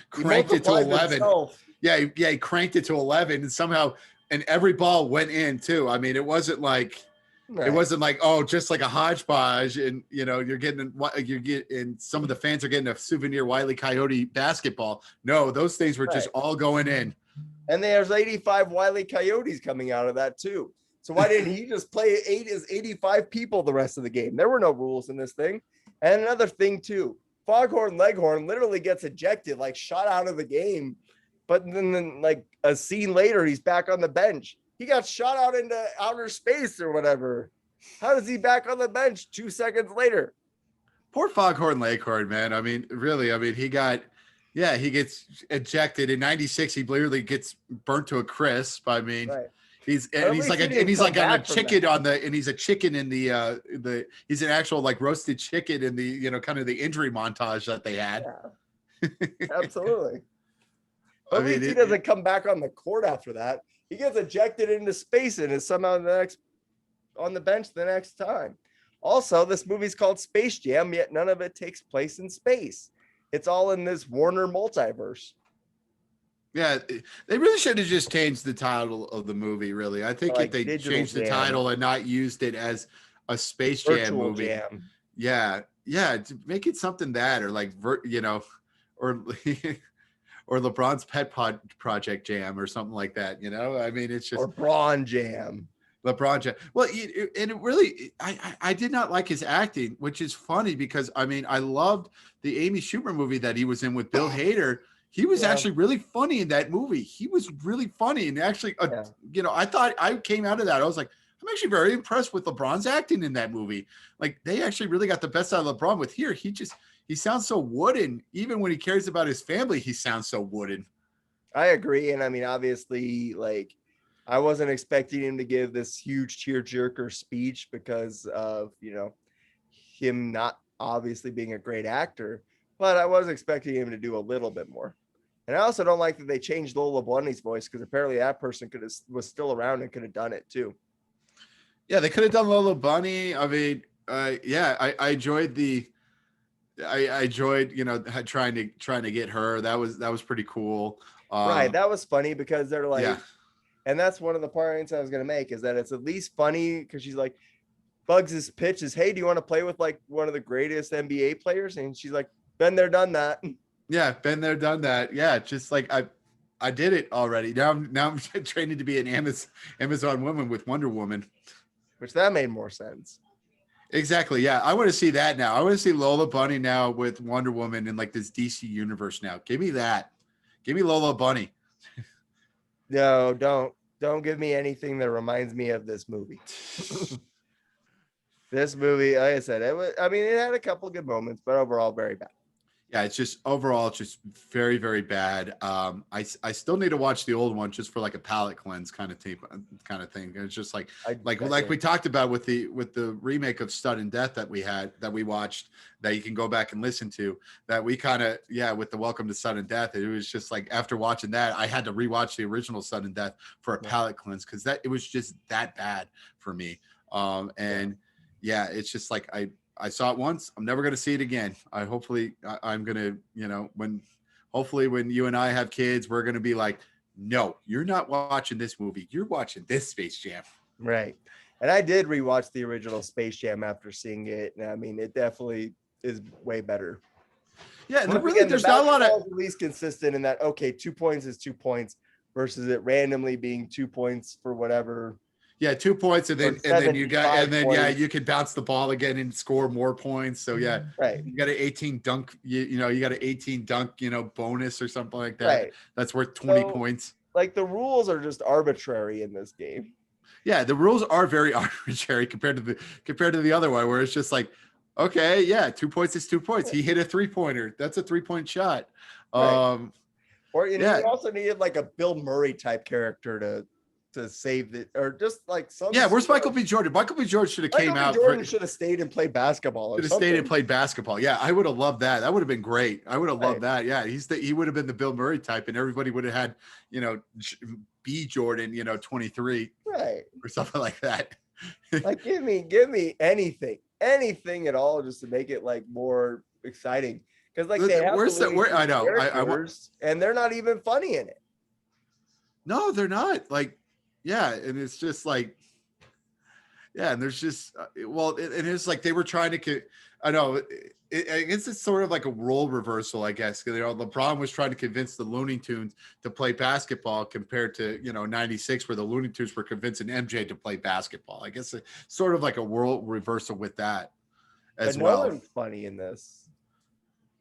cranked it to 11. Himself. Yeah, he cranked it to 11, and somehow, and every ball went in too. I mean, it wasn't It wasn't just a hodgepodge, and and some of the fans are getting a souvenir Wile E. Coyote basketball. No, those things were just all going in. And there's 85 Wile E. Coyotes coming out of that too. So why didn't he just play 85 people the rest of the game? There were no rules in this thing. And another thing too, Foghorn Leghorn literally gets ejected, like shot out of the game. But then like a scene later, he's back on the bench. He got shot out into outer space or whatever. How is he back on the bench 2 seconds later? Poor Foghorn Leghorn, man. I mean, really, I mean, he gets ejected in '96. He literally gets burnt to a crisp. I mean, Right. he's But he's at like least he and he's didn't like come on a back from chicken that. on the and he's a chicken in the he's an actual like roasted chicken in the, you know, kind of the injury montage that they had. Yeah, absolutely. But I at mean, least he doesn't come back on the court after that. He gets ejected into space and is somehow on the bench the next time. Also, this movie's called Space Jam, yet none of it takes place in space. It's all in this Warner multiverse. yeah, they really should have just changed the title of the movie. Really, I think if Like they Digital changed the Jam, title and not used it as a Space Jam Virtual movie, Jam. yeah, to make it something that, or like you know, or or LeBron's Project Jam or something like that. You know, I mean, it's just Or Braun Jam. LeBron Jam. Well, and it really, I did not like his acting, which is funny because I mean, I loved the Amy Schumer movie that he was in with Bill Hader. He was actually really funny in that movie. He was really funny, and actually, you know, I thought I came out of that. I was like, I'm actually very impressed with LeBron's acting in that movie. Like, they actually really got the best out of LeBron. With here, he sounds so wooden. Even when he cares about his family, he sounds so wooden. I agree, and I mean, obviously, like, I wasn't expecting him to give this huge tearjerker speech because of, you know, him not obviously being a great actor, but I was expecting him to do a little bit more. And I also don't like that they changed Lola Bunny's voice, because apparently that person was still around and could have done it too. Yeah, they could have done Lola Bunny. I mean, yeah, I enjoyed I enjoyed, you know, trying to get her. That was pretty cool. Right, that was funny because they're like, yeah. And that's one of the points I was going to make, is that it's at least funny because she's like, Bugs' pitch is, hey, do you want to play with like one of the greatest NBA players? And she's like, been there, done that. Yeah, been there, done that. Yeah, just like I did it already. Now I'm training to be an Amazon woman with Wonder Woman. Which that made more sense. Exactly. Yeah, I want to see that now. I want to see Lola Bunny now with Wonder Woman in like this DC universe now. Give me that. Give me Lola Bunny. No, don't give me anything that reminds me of this movie. This movie, like I said, it had a couple of good moments, but overall very bad. Yeah, it's just overall, it's just very, very bad. I still need to watch the old one just for like a palate cleanse kind of thing. It's just like we talked about with the remake of Sudden Death that we watched, that you can go back and listen to, that we kind of, with the Welcome to Sudden Death. It was just like, after watching that, I had to rewatch the original Sudden Death for a palate cleanse, because it was just that bad for me. It's just like I saw it once. I'm never going to see it again. I'm going to, you know, hopefully when you and I have kids, we're going to be like, no, you're not watching this movie. You're watching this Space Jam. Right. And I did rewatch the original Space Jam after seeing it. And I mean, it definitely is way better. Yeah. And really, there's not a lot of, at least consistent in that, okay, 2 points is 2 points versus it randomly being 2 points for whatever. Yeah, 2 points, and then you can bounce the ball again and score more points. So right, you got an 18 dunk, you got an 18 dunk, bonus or something like that. Right. That's worth 20 points. Like, the rules are just arbitrary in this game. Yeah, the rules are very arbitrary compared to the other one, where it's just like, okay, 2 points is 2 points. He hit a 3-pointer. That's a 3-point shot. Right. Or you also needed like a Bill Murray type character to save it, or just like some. Yeah, where's Michael B. Jordan? Michael B. Jordan should have came out. Jordan should have stayed and played basketball. Should have stayed and played basketball. Yeah, I would have loved that. That would have been great. I would have loved that. Yeah, he would have been the Bill Murray type, and everybody would have had, B. Jordan, 23, right, or something like that. Like, give me anything at all, just to make it like more exciting. Because like, they have I know, and they're not even funny in it. No, they're not. Like, yeah, and it's just like, and there's just and it's like they were trying to I know. I guess it's sort of like a role reversal, I guess. You know, LeBron was trying to convince the Looney Tunes to play basketball compared to, you know, 96, where the Looney Tunes were convincing MJ to play basketball. I guess it's sort of like a role reversal with that But as no well. one's funny in this.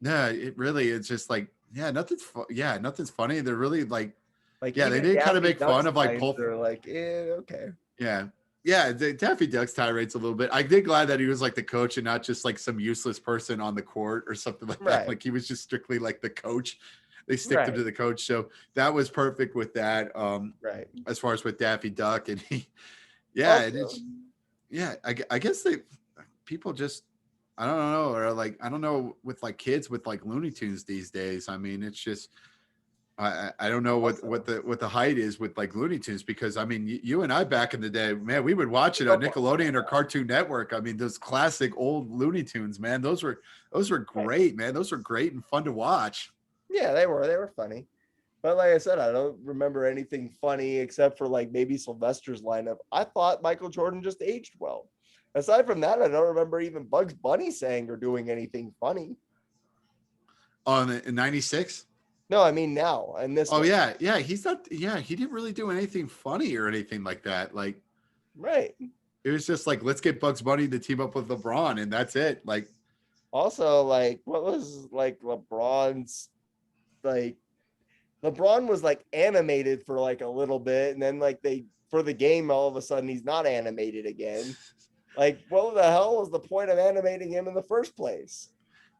Yeah, it really, it's just like, yeah, nothing's funny. They're really like, Like yeah, they even did kind of Daffy make fun Duck's of like lines Pulp. are like, okay. Yeah. Yeah, the Daffy Duck's tirades a little bit. I did glad that he was like the coach and not just like some useless person on the court or something like that. Right. Like he was just strictly like the coach. They sticked him Right. to the coach. So that was perfect with that. Right. As far as with Daffy Duck and he, yeah, and Also, it's yeah. I guess they people just I don't know or like I don't know with like kids with like Looney Tunes these days. I mean, it's just I don't know also, what the height is with like Looney Tunes because I mean you and I back in the day, man, we would watch it on come on. Nickelodeon or Cartoon Network. I mean those classic old Looney Tunes, man, those were Right. great, man. Those were great and fun to watch. Yeah, they were funny. But like I said, I don't remember anything funny except for like maybe Sylvester's lineup. I thought Michael Jordan just aged well. Aside from that, I don't remember even Bugs Bunny saying or doing anything funny. On in '96. No, I mean now and this Oh one. yeah, he's not. Yeah, he didn't really do anything funny or anything like that. Like Right. it was just like let's get Bugs Bunny to team up with LeBron and that's it. Like Also, like what was like like LeBron was like animated for like a little bit, and then like they for the game all of a sudden he's not animated again. Like, what the hell was the point of animating him in the first place?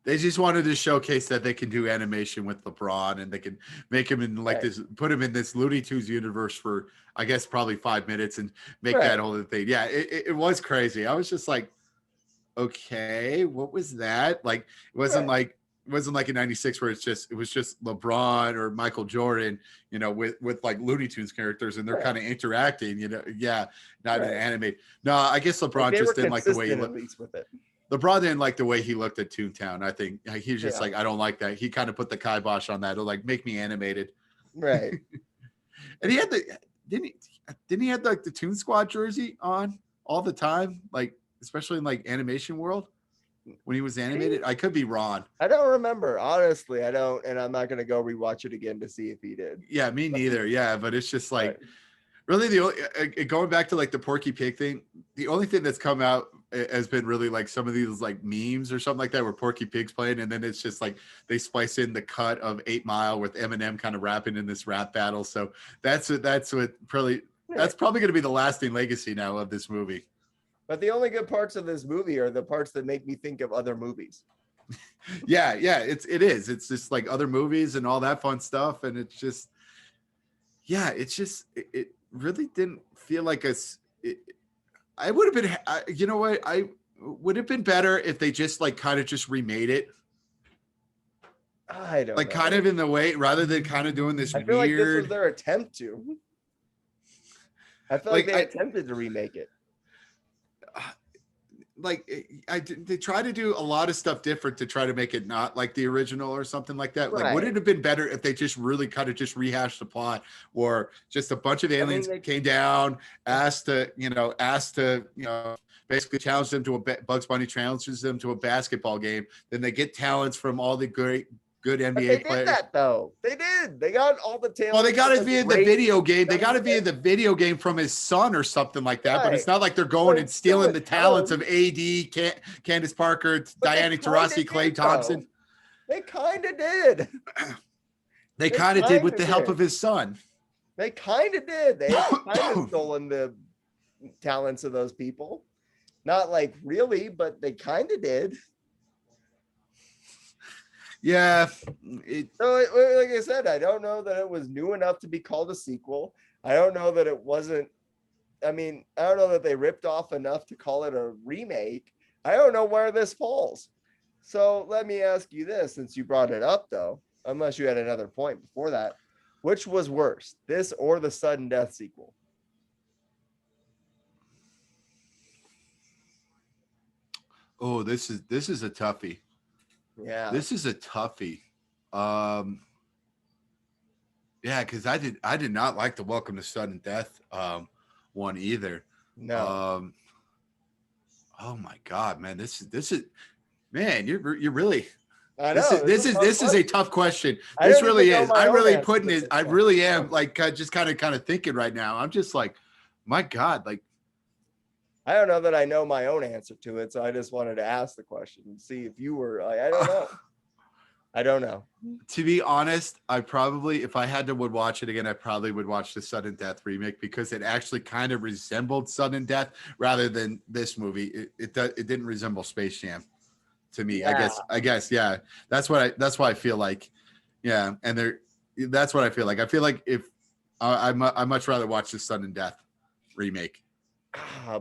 they just wanted to showcase that they can do animation with LeBron and they can make him in like Right. this, put him in this Looney Tunes universe for, I guess, probably 5 minutes and make that Right. whole thing. Yeah, it was crazy. I was just like, okay, what was that? Like, Right. it wasn't like in '96 where it was just LeBron or Michael Jordan, you know, with like Looney Tunes characters and they're Right. kind of interacting, you know. Yeah, not an Right. anime. No, I guess Like LeBron they were just didn't like the way he consistent at looked. least with it. LeBron didn't like the way he looked at Toontown. I think he was just Yeah. like, I don't like that. He kind of put the kibosh on that. It'll like make me animated. Right. And he had didn't he didn't he have like the Toon Squad jersey on all the time, like especially in like animation world when he was animated. I could be wrong. I don't remember. Honestly, I don't, and I'm not gonna go rewatch it again to see if he did. Yeah, me neither. Yeah, but it's just Right. like really the only going back to like the Porky Pig thing. The only thing that's come out has been really like some of these like memes or something like that where Porky Pig's playing, and then it's just like they splice in the cut of 8 Mile with Eminem kind of rapping in this rap battle. So that's what probably Right. that's probably going to be the lasting legacy now of this movie. But the only good parts of this movie are the parts that make me think of other movies. Yeah, it is. It's just like other movies and all that fun stuff, and it's just yeah, it's just it really didn't feel like I would have been, you know what? I would have been better if they just like kind of just remade it, I don't like kind know. of in the way rather than kind of doing this I feel like this was weird, their attempt to. I feel like they attempted to remake it. like they try to do a lot of stuff different to try to make it not like the original or something like that. Like, would Right. it have been better if they just really kind of just rehashed the plot, or just a bunch of aliens came down, asked to basically challenge them to Bugs Bunny challenges them to a basketball game. Then they get talents from all the good But NBA they players. did that though. They did. They got all the talent. Well, they got to be in the video game. They young got to be in kids. the video game from his son or something like that. But it's Right. not like they're going Well, and stealing still the a talents ton. of AD, Candace Parker, But they Diana kinda Taurasi, Klay did, though. Thompson. They kind of did. They They kind of did with kinda the help did. of his son. They kind of did. They kind of stolen the talents of those people. Not like really, but they kind of did. Yeah. So, like I said, I don't know that it was new enough to be called a sequel. I don't know that it wasn't. I mean, I don't know that they ripped off enough to call it a remake. I don't know where this falls. So let me ask you this, since you brought it up, though, unless you had another point before that, which was worse, this or the sudden death sequel? Oh, this is a toughie. Yeah. This is a toughie. Yeah, because I did not like the Welcome to Sudden Death one either. No. Oh my God, man, this is Man, you're really. I This know is this is tough this is a question. tough question. I This don't even really know is. my I'm own really answer putting to it. this I one. really am like just kind of thinking right now. I'm just like, my God, like I don't know that I know my own answer to it, so I just wanted to ask the question and see if you were like, I don't know. I don't know. to be honest, I probably, if I had to would watch it again, I probably would watch the Sudden Death remake because it actually kind of resembled Sudden Death rather than this movie. It didn't resemble Space Jam to me. Yeah. I guess, yeah. That's why I feel like, yeah. And that's what I feel like. I feel like if I much rather watch the Sudden Death remake.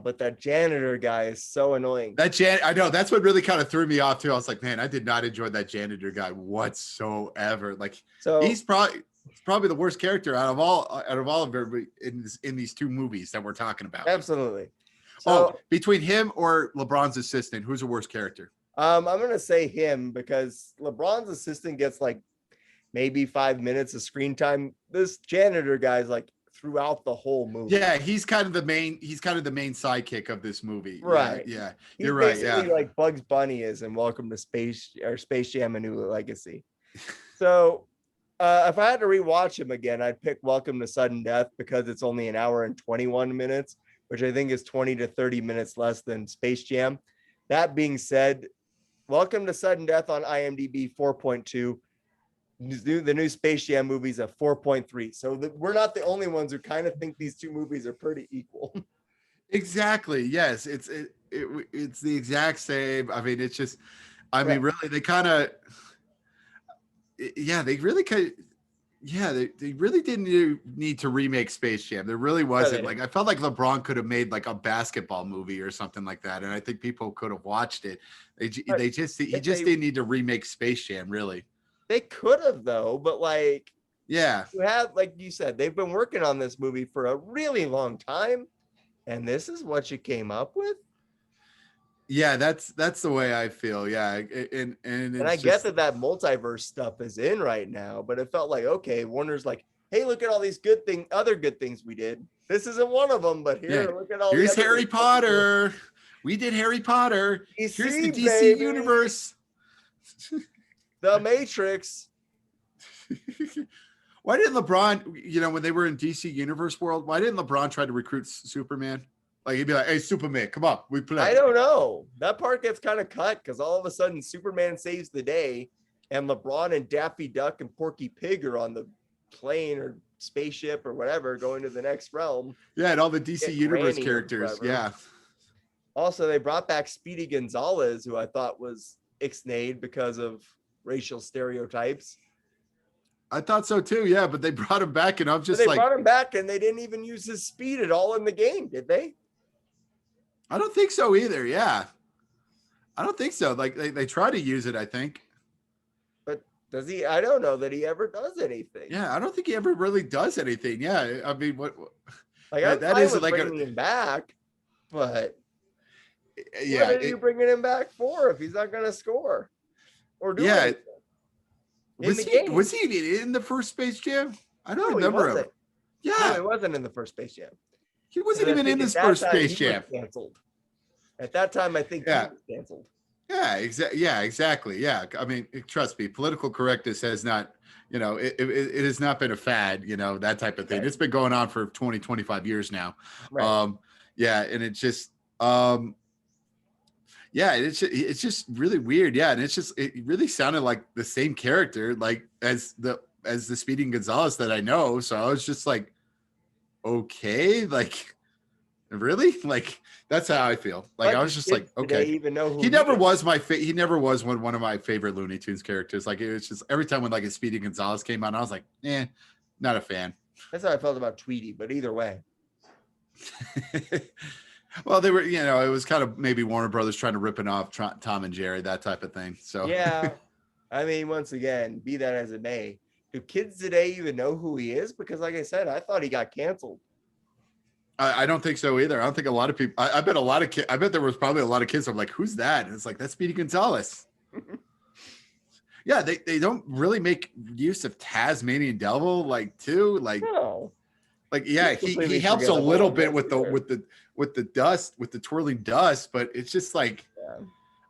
But that janitor guy is so annoying. I know that's what really kind of threw me off too. I was like, man, I did not enjoy that janitor guy whatsoever. Like So he's probably the worst character out of all of everybody in these two movies that we're talking about. absolutely. So Between him or LeBron's assistant, who's the worst character? I'm gonna say him because LeBron's assistant gets like maybe 5 minutes of screen time. This janitor guy's like throughout the whole movie. Yeah, he's kind of the main sidekick of this movie. Right. Yeah, He's you're right. basically Yeah. like Bugs Bunny is in Welcome to Space Jam: A New Legacy. So if I had to rewatch him again, I'd pick Welcome to Sudden Death because it's only an hour and 21 minutes, which I think is 20 to 30 minutes less than Space Jam. That being said, Welcome to Sudden Death on IMDb 4.2. The new Space Jam movies at 4.3. So we're not the only ones who kind of think these two movies are pretty equal. Exactly. Yes, it's the exact same. I mean, it's just, I mean, really, they kind of, yeah, they really kind. Yeah, they really didn't need to remake Space Jam. There really wasn't. Like I felt like LeBron could have made like a basketball movie or something like that, and I think people could have watched it. He just didn't need to remake Space Jam, really. They could have though, but like, yeah, you have, like you said, they've been working on this movie for a really long time, and this is what you came up with. Yeah, that's the way I feel. Yeah, and I get that multiverse stuff is in right now, but it felt like, okay, Warner's like, hey, look at all these other good things we did. This isn't one of them, but here, look at all. Here's Harry Potter. We did Harry Potter. Here's the DC baby. universe. The Matrix. Why didn't LeBron, when they were in DC Universe world, why didn't LeBron try to recruit Superman? Like he'd be like, hey, Superman, come on, we play. I don't know. That part gets kind of cut because all of a sudden Superman saves the day and LeBron and Daffy Duck and Porky Pig are on the plane or spaceship or whatever going to the next realm. Yeah, and all the DC Universe characters. Yeah. Also, they brought back Speedy Gonzalez, who I thought was ixnayed because of racial stereotypes. I thought so too, yeah, but they brought him back, and I'm just they brought him back, and they didn't even use his speed at all in the game, did they? I don't think so either. Yeah, I don't think so. Like they try to use it, I think. But does he? I don't know that he ever does anything. Yeah, I don't think he ever really does anything. Yeah, I mean, what? Like that is like bringing him back, but yeah, what are you bringing him back for if he's not going to score or do anything? Was he in the first Space Jam? I don't remember him. Yeah, no, he wasn't in the first Space Jam. He wasn't even in this first Space Jam. Canceled. At that time, I think he was canceled. Yeah, exactly. Yeah, I mean, trust me, political correctness has not, it has not been a fad, that type of thing. Right. It's been going on for 20, 25 years now. Right. Yeah, and it's just, yeah, it's just really weird. Yeah, and it really sounded like the same character, like as the Speedy Gonzalez that I know. So I was just like, okay, like really, like that's how I feel. Like I was just like, okay. Even know who he never was he never was one of my favorite Looney Tunes characters. Like it was just every time when like a Speedy Gonzalez came out, I was like, not a fan. That's how I felt about Tweety, but either way. Well, they were, it was kind of maybe Warner Brothers trying to rip it off Tom and Jerry, that type of thing. So yeah, I mean, once again, be that as it may, do kids today even know who he is? Because, like I said, I thought he got canceled. I don't think so either. I don't think a lot of people. I bet a lot of kids. I bet there was probably a lot of kids. I'm like, who's that? And it's like that's Speedy Gonzalez. Yeah, they don't really make use of Tasmanian Devil no. Like yeah, he helps a little bit with the dust, with the twirling dust, but it's just like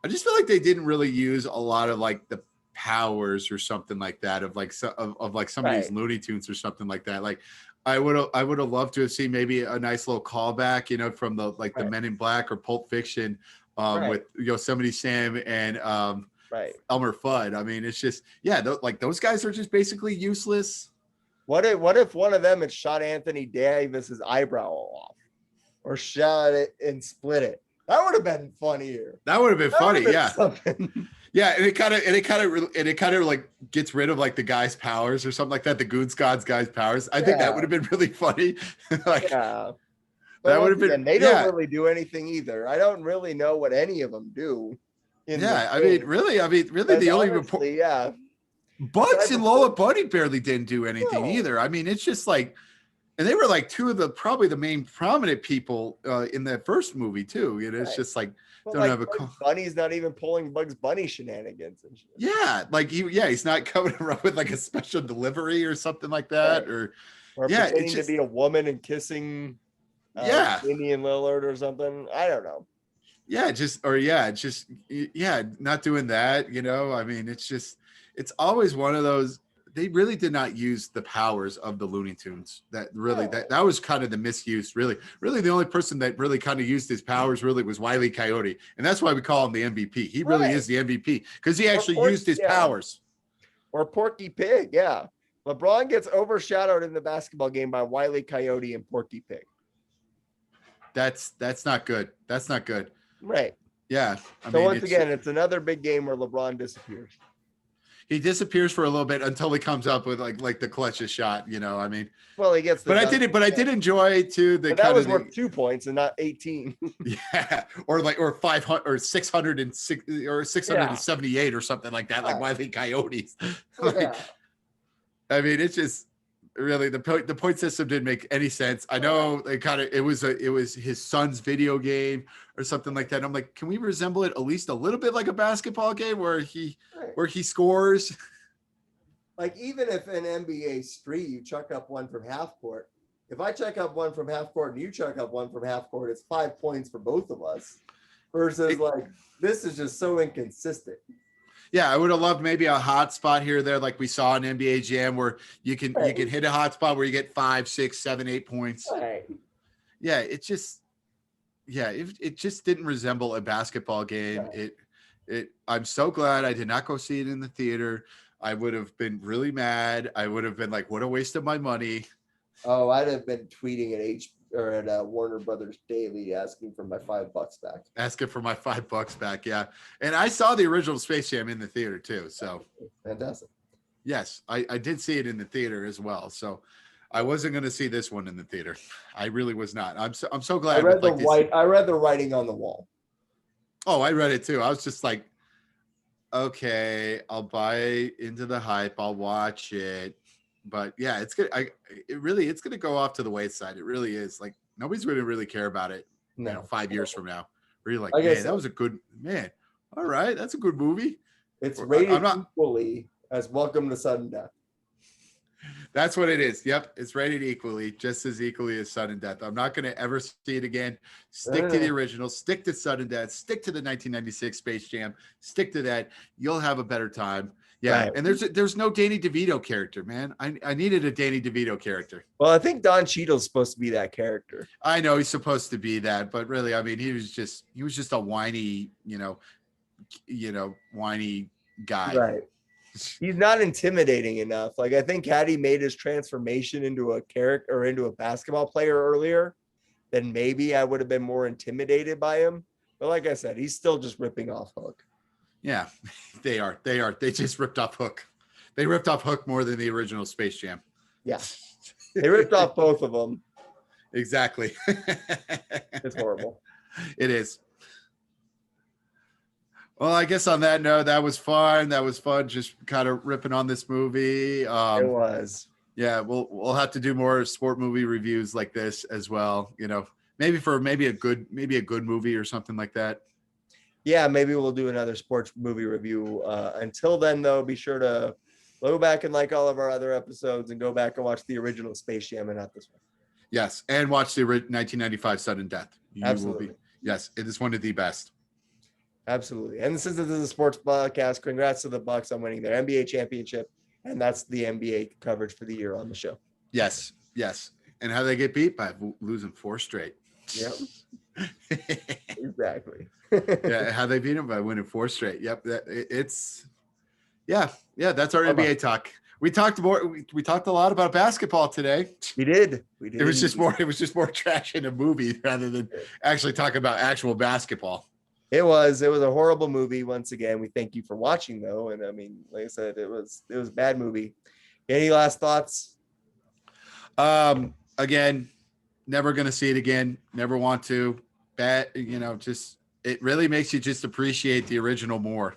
I just feel like they didn't really use a lot of like the powers or something like that of like of like some of these Right. Looney Tunes or something like that. Like I would have loved to have seen maybe a nice little callback, from the like the Right. Men in Black or Pulp Fiction, Right. with Yosemite Sam and Right. Elmer Fudd. I mean, it's just like those guys are just basically useless. What if one of them had shot Anthony Davis's eyebrow off, or shot it and split it? That would have been funnier. That would have been That would funny, have been yeah. something. Yeah, and it kind of like gets rid of like the guy's powers or something like that. The Goons God's guy's powers. I think that Yeah. would have been really funny. Like Yeah. But that would once have been again, they yeah. don't really do anything either. I don't really know what any of them do in the Yeah, game. really, But the only honestly, yeah. Bugs and Lola Bunny barely didn't do anything No. either. I mean, it's just like, and they were like two of the probably the main prominent people in that first movie too. It's Right. just like But don't like have a Bugs Bunny's not even pulling Bugs Bunny shenanigans and shit. yeah, like he's not coming around with like a special delivery or something like that, Right. or Or yeah, pretending it's just to be a woman and kissing yeah. Damian Lillard or something. I don't know. Not doing that. I mean, it's always one of those. They really did not use the powers of the Looney Tunes. That really, No. that was kind of the misuse. Really, really, the only person that really kind of used his powers really was Wile E. Coyote, and that's why we call him the MVP. He really Right. is the MVP because he actually course, used his yeah. powers. Or Porky Pig, yeah. LeBron gets overshadowed in the basketball game by Wile E. Coyote and Porky Pig. That's not good. That's not good. Right. Yeah. So once again, it's another big game where LeBron disappears. He disappears for a little bit until he comes up with like the clutchest shot. I mean, Well, he gets. but I did enjoy too the But that kind was of worth 2 points and not 18. yeah, or 500 or 606 or 678 or something like that, like Wile E. Coyotes. Yeah. I mean, it's just really the point system didn't make any sense. I know it was his son's video game or something like that. And I'm like, can we resemble it at least a little bit like a basketball game where he scores? Like even if in NBA Street you chuck up one from half court, if I chuck up one from half court and you chuck up one from half court, it's 5 points for both of us. Versus this is just so inconsistent. Yeah, I would have loved maybe a hot spot here or there, like we saw in NBA Jam, where you can hit a hot spot where you get 5, 6, 7, 8 points. Right. Yeah, it just didn't resemble a basketball game. Right. I'm so glad I did not go see it in the theater. I would have been really mad. I would have been like, what a waste of my money. Oh, I'd have been tweeting at Warner Brothers Daily asking for my $5 back. Asking for my $5 back, yeah. And I saw the original Space Jam in the theater too. So fantastic. Yes, I did see it in the theater as well. So I wasn't going to see this one in the theater. I really was not. I'm so glad. I read the writing on the wall. Oh, I read it too. I was just like, okay, I'll buy into the hype. I'll watch it. But yeah, it's good. It's going to go off to the wayside. It really is. Like nobody's going to really care about it. No. 5 years from now. Really like, man, that was a good man. All right, that's a good movie. It's rated equally as Welcome to Sudden Death. That's what it is. Yep, it's rated equally, just as equally as Sudden Death. I'm not going to ever see it again. Stick to the original. Stick to Sudden Death. Stick to the 1996 Space Jam. Stick to that. You'll have a better time. Yeah, right. And there's no Danny DeVito character, man. I needed a Danny DeVito character. Well, I think Don Cheadle's supposed to be that character. I know he's supposed to be that, but really, I mean, he was just a whiny, whiny guy. Right. He's not intimidating enough. Like I think had he made his transformation into a character or into a basketball player earlier, then maybe I would have been more intimidated by him. But like I said, he's still just ripping off Hook. Yeah, they are. They just ripped off Hook. They ripped off Hook more than the original Space Jam. Yeah. They ripped off both of them. Exactly. It's horrible. It is. Well, I guess on that note, that was fun. That was fun just kind of ripping on this movie. It was. Yeah, we'll have to do more sport movie reviews like this as well. Maybe a good movie or something like that. Yeah, maybe we'll do another sports movie review. Until then, though, be sure to go back and like all of our other episodes and go back and watch the original Space Jam and not this one. Yes, and watch the 1995 Sudden Death. Absolutely. Yes, it is one of the best. Absolutely. And since this is a sports podcast, congrats to the Bucks on winning their NBA championship. And that's the NBA coverage for the year on the show. Yes, yes. And how they get beat by losing 4 straight. Yep. Exactly. Yeah, how they beat them by winning 4 straight. Yep, it's yeah. That's our NBA talk. We talked a lot about basketball today. We did. It was just more trash in a movie rather than actually talking about actual basketball. It was a horrible movie. Once again, we thank you for watching though. And I mean, like I said, it was a bad movie. Any last thoughts? Again, never going to see it again. Never want to. Bad, just it really makes you just appreciate the original more.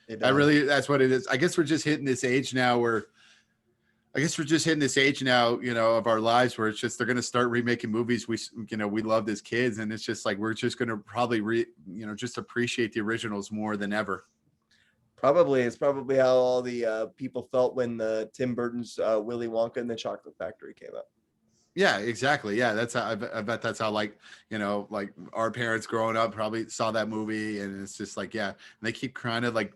That's what it is. I guess we're just hitting this age now of our lives where it's just they're going to start remaking movies we loved as kids, and it's just like we're just going to probably just appreciate the originals more than ever. It's probably how all the people felt when the Tim Burton's Willy Wonka and the Chocolate Factory came out. Yeah, exactly. Yeah, that's how I bet that's how like our parents growing up probably saw that movie, and it's just like and they keep trying to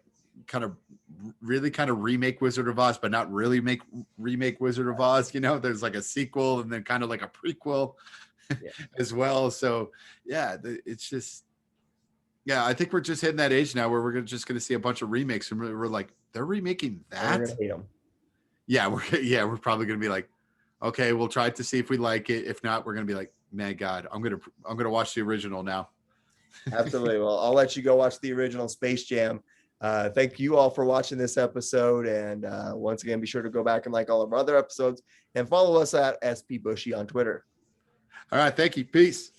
really remake Wizard of Oz, but not really remake Wizard of Oz. There's like a sequel and then kind of like a prequel as well. So it's just I think we're just hitting that age now where we're just going to see a bunch of remakes, and we're like, they're remaking that. We're gonna hate them. Yeah, we're probably going to be like, okay, we'll try to see if we like it. If not, we're going to be like, man, God, I'm going to watch the original now. Absolutely. Well, I'll let you go watch the original Space Jam. Thank you all for watching this episode. And once again, be sure to go back and like all of our other episodes and follow us at SP Bushy on Twitter. All right. Thank you. Peace.